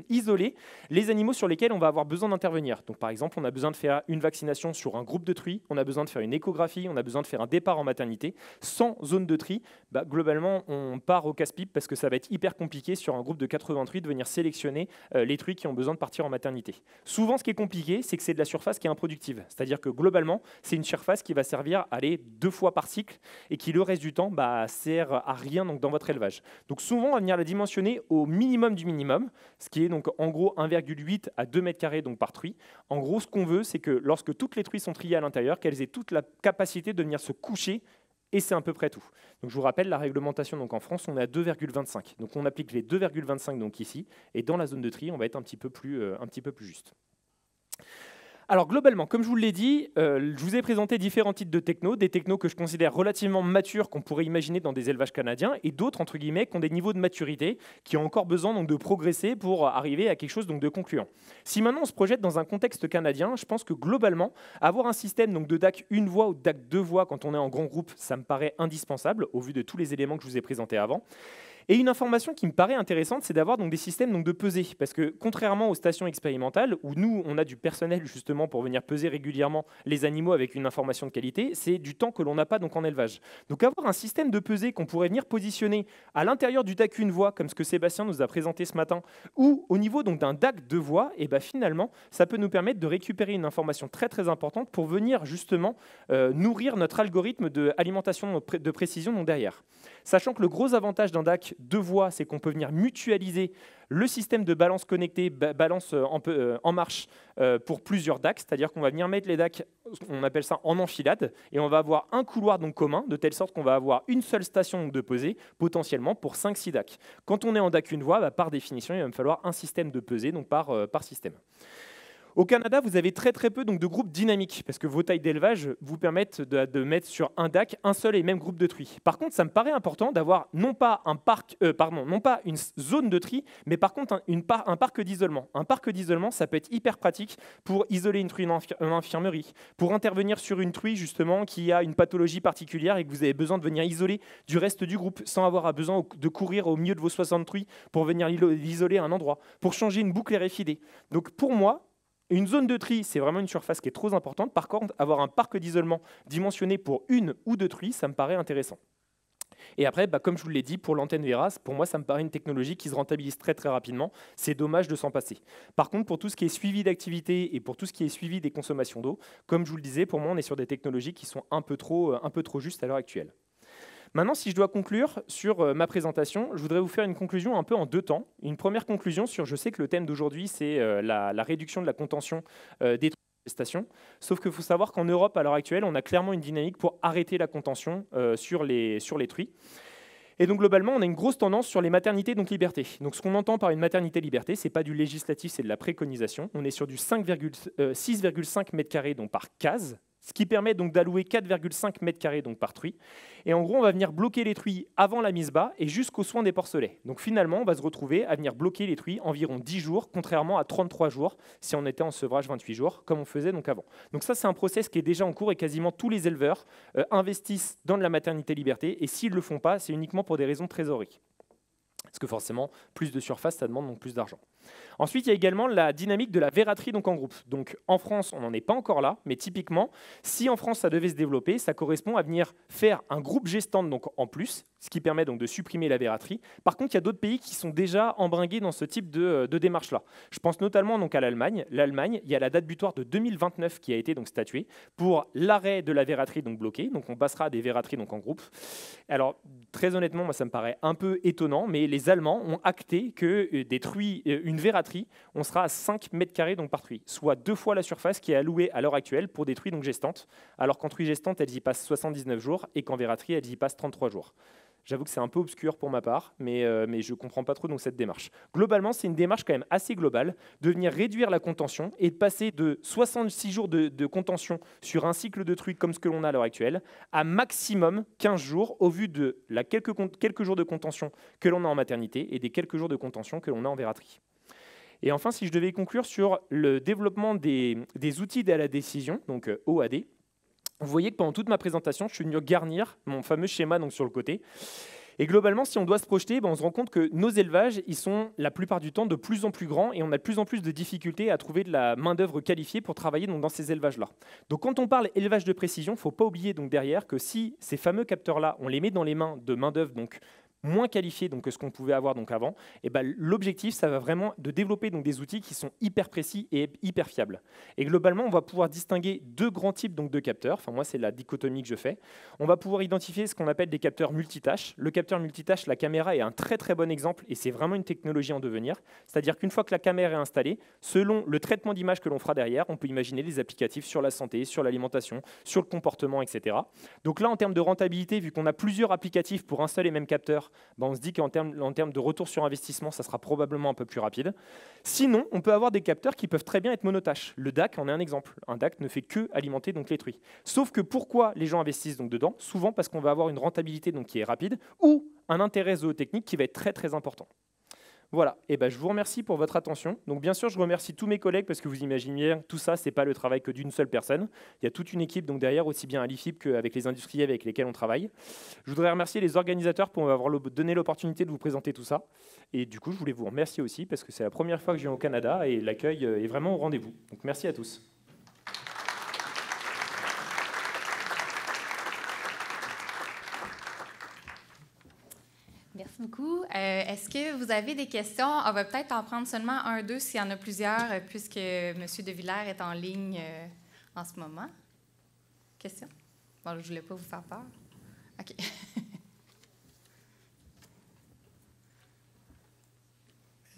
S2: isoler les animaux sur lesquels on va avoir besoin d'intervenir. Donc, par exemple, on a besoin de faire une vaccination sur un groupe de truies, on a besoin de faire une échographie, on a besoin de faire un départ en maternité. Sans zone de tri, globalement, on part au casse-pipe parce que ça va être hyper compliqué sur un groupe de 80 truies de venir sélectionner les truies qui ont besoin de partir en maternité. Souvent, ce qui est compliqué, c'est que c'est de la surface qui est improductive. C'est-à-dire que globalement, c'est une surface qui va servir à aller 2 fois par cycle et qui, le reste du temps, sert à rien donc, dans votre élevage. Donc souvent, on va venir la dimensionner au minimum du minimum, ce qui est donc en gros 1,8 à 2 mètres carrés donc, par truie. En gros, ce qu'on veut, c'est que lorsque toutes les truies sont triées à l'intérieur, qu'elles aient toute la capacité de venir se coucher. Et c'est à peu près tout. Donc je vous rappelle, la réglementation donc en France, on est à 2,25. Donc on applique les 2,25 donc ici, et dans la zone de tri, on va être un petit peu plus juste. Alors globalement, comme je vous l'ai dit, je vous ai présenté différents types de technos, des technos que je considère relativement matures, qu'on pourrait imaginer dans des élevages canadiens, et d'autres, entre guillemets, qui ont des niveaux de maturité, qui ont encore besoin donc, de progresser pour arriver à quelque chose donc, de concluant. Si maintenant on se projette dans un contexte canadien, je pense que globalement, avoir un système donc, de DAC une voie ou de DAC 2 voies quand on est en grand groupe, ça me paraît indispensable, au vu de tous les éléments que je vous ai présentés avant. Et une information qui me paraît intéressante, c'est d'avoir donc des systèmes donc de pesée, parce que contrairement aux stations expérimentales, où nous, on a du personnel justement pour venir peser régulièrement les animaux avec une information de qualité, c'est du temps que l'on n'a pas donc en élevage. Donc avoir un système de pesée qu'on pourrait venir positionner à l'intérieur du DAC une voie, comme ce que Sébastien nous a présenté ce matin, ou au niveau donc d'un DAC deux voies, et finalement, ça peut nous permettre de récupérer une information très très importante pour venir justement nourrir notre algorithme d'alimentation de précision donc derrière. Sachant que le gros avantage d'un DAC 2 voies, c'est qu'on peut venir mutualiser le système de balance connectée, balance en marche pour plusieurs DAC, c'est-à-dire qu'on va venir mettre les DAC, on appelle ça en enfilade, et on va avoir un couloir donc commun, de telle sorte qu'on va avoir une seule station de pesée, potentiellement pour 5-6 DAC. Quand on est en DAC une voie, par définition, il va me falloir un système de pesée, donc par système. Au Canada, vous avez très peu donc, de groupes dynamiques, parce que vos tailles d'élevage vous permettent de mettre sur un DAC un seul et même groupe de tri. Par contre, ça me paraît important d'avoir non pas une zone de tri, mais par contre un parc d'isolement. Un parc d'isolement, ça peut être hyper pratique pour isoler une truie en infirmerie, pour intervenir sur une truie justement qui a une pathologie particulière et que vous avez besoin de venir isoler du reste du groupe sans avoir besoin de courir au milieu de vos 60 truies pour venir l'isoler à un endroit, pour changer une boucle RFID. Donc pour moi, une zone de tri, c'est vraiment une surface qui est trop importante. Par contre, avoir un parc d'isolement dimensionné pour 1 ou 2 truies, ça me paraît intéressant. Et après, comme je vous l'ai dit, pour l'antenne Veras, pour moi, ça me paraît une technologie qui se rentabilise très rapidement. C'est dommage de s'en passer. Par contre, pour tout ce qui est suivi d'activité et pour tout ce qui est suivi des consommations d'eau, comme je vous le disais, pour moi, on est sur des technologies qui sont un peu trop justes à l'heure actuelle. Maintenant, si je dois conclure sur ma présentation, je voudrais vous faire une conclusion un peu en 2 temps. Une première conclusion sur, je sais que le thème d'aujourd'hui, c'est la réduction de la contention des stations. Sauf qu'il faut savoir qu'en Europe, à l'heure actuelle, on a clairement une dynamique pour arrêter la contention sur les truies. Et donc globalement, on a une grosse tendance sur les maternités donc liberté. Donc ce qu'on entend par une maternité liberté, c'est pas du législatif, c'est de la préconisation. On est sur du 6,5 m² donc par case, ce qui permet donc d'allouer 4,5 m² donc par truie. Et en gros, on va venir bloquer les truies avant la mise bas et jusqu'au soin des porcelets. Donc finalement, on va se retrouver à venir bloquer les truies environ 10 jours, contrairement à 33 jours si on était en sevrage 28 jours, comme on faisait donc avant. Donc ça, c'est un process qui est déjà en cours et quasiment tous les éleveurs investissent dans de la maternité liberté. Et s'ils ne le font pas, c'est uniquement pour des raisons de trésorerie. Parce que forcément, plus de surface, ça demande donc plus d'argent. Ensuite, il y a également la dynamique de la verraterie donc en groupe. Donc en France, on n'en est pas encore là, mais typiquement, si en France ça devait se développer, ça correspond à venir faire un groupe gestante donc en plus, ce qui permet donc de supprimer la verraterie. Par contre, il y a d'autres pays qui sont déjà embringués dans ce type de démarche-là. Je pense notamment donc à l'Allemagne. L'Allemagne, il y a la date butoir de 2029 qui a été donc statuée pour l'arrêt de la verraterie donc bloquée. Donc on passera à des verrateries donc en groupe. Alors très honnêtement, moi ça me paraît un peu étonnant, mais les Allemands ont acté que des truies, une verraterie, on sera à 5 m² donc par truie, soit 2 fois la surface qui est allouée à l'heure actuelle pour des truies donc gestantes, alors qu'en truie gestante, elles y passent 79 jours et qu'en verraterie, elles y passent 33 jours. J'avoue que c'est un peu obscur pour ma part, mais je ne comprends pas trop donc, cette démarche. Globalement, c'est une démarche quand même assez globale de venir réduire la contention et de passer de 66 jours de contention sur un cycle de truie comme ce que l'on a à l'heure actuelle à maximum 15 jours au vu de quelques jours de contention que l'on a en maternité et des quelques jours de contention que l'on a en verraterie. Et enfin, si je devais conclure sur le développement des outils d'aide à la décision, donc OAD, vous voyez que pendant toute ma présentation, je suis venu garnir mon fameux schéma donc, sur le côté. Et globalement, si on doit se projeter, on se rend compte que nos élevages, ils sont la plupart du temps de plus en plus grands et on a de plus en plus de difficultés à trouver de la main-d'œuvre qualifiée pour travailler donc, dans ces élevages-là. Donc quand on parle élevage de précision, il ne faut pas oublier donc, derrière que si ces fameux capteurs-là, on les met dans les mains de main-d'œuvre donc moins qualifiés donc, que ce qu'on pouvait avoir donc, avant, et l'objectif, ça va vraiment de développer donc, des outils qui sont hyper précis et hyper fiables. Et globalement, on va pouvoir distinguer 2 grands types donc, de capteurs. Enfin, moi, c'est la dichotomie que je fais. On va pouvoir identifier ce qu'on appelle des capteurs multitâches. Le capteur multitâche, la caméra est un très bon exemple et c'est vraiment une technologie en devenir. C'est-à-dire qu'une fois que la caméra est installée, selon le traitement d'image que l'on fera derrière, on peut imaginer des applicatifs sur la santé, sur l'alimentation, sur le comportement, etc. Donc là, en termes de rentabilité, vu qu'on a plusieurs applicatifs pour un seul et même capteur, on se dit qu'en termes de retour sur investissement, ça sera probablement un peu plus rapide. Sinon, on peut avoir des capteurs qui peuvent très bien être monotâches. Le DAC en est un exemple. Un DAC ne fait que alimenter donc, les truies. Sauf que pourquoi les gens investissent donc, dedans? Souvent parce qu'on va avoir une rentabilité donc, qui est rapide ou un intérêt zootechnique qui va être très important. Voilà, et je vous remercie pour votre attention. Donc bien sûr, je remercie tous mes collègues parce que vous imaginez bien, tout ça, ce n'est pas le travail que d'une seule personne. Il y a toute une équipe donc derrière, aussi bien à l'IFIP qu'avec les industriels avec lesquels on travaille. Je voudrais remercier les organisateurs pour m'avoir donné l'opportunité de vous présenter tout ça. Et du coup, je voulais vous remercier aussi parce que c'est la première fois que je viens au Canada et l'accueil est vraiment au rendez-vous. Donc merci à tous.
S1: Merci beaucoup. Est-ce que vous avez des questions? On va peut-être en prendre seulement 1, 2 s'il y en a plusieurs, puisque M. De Villers est en ligne en ce moment. Question? Bon, je ne voulais pas vous faire peur. OK.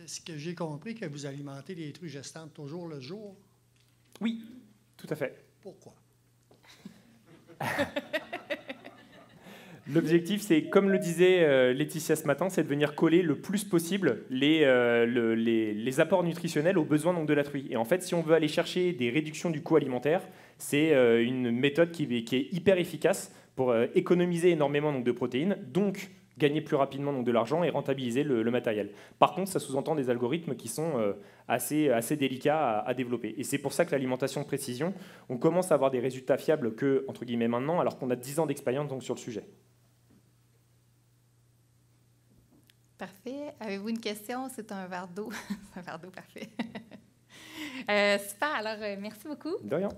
S3: ce que j'ai compris, que vous alimentez les truies gestantes toujours le jour.
S2: Oui, tout à fait.
S3: Pourquoi?
S2: L'objectif, c'est, comme le disait Laetitia ce matin, c'est de venir coller le plus possible les apports nutritionnels aux besoins donc, de la truie. Et en fait, si on veut aller chercher des réductions du coût alimentaire, c'est une méthode qui est hyper efficace pour économiser énormément donc, de protéines, donc gagner plus rapidement donc, de l'argent et rentabiliser le matériel. Par contre, ça sous-entend des algorithmes qui sont assez délicats à développer. Et c'est pour ça que l'alimentation de précision, on commence à avoir des résultats fiables que, entre guillemets, maintenant, alors qu'on a 10 ans d'expérience donc, sur le sujet.
S1: Parfait. Avez-vous une question? C'est un verre d'eau. C'est un verre d'eau, parfait. Super. Alors, merci beaucoup.
S2: De rien.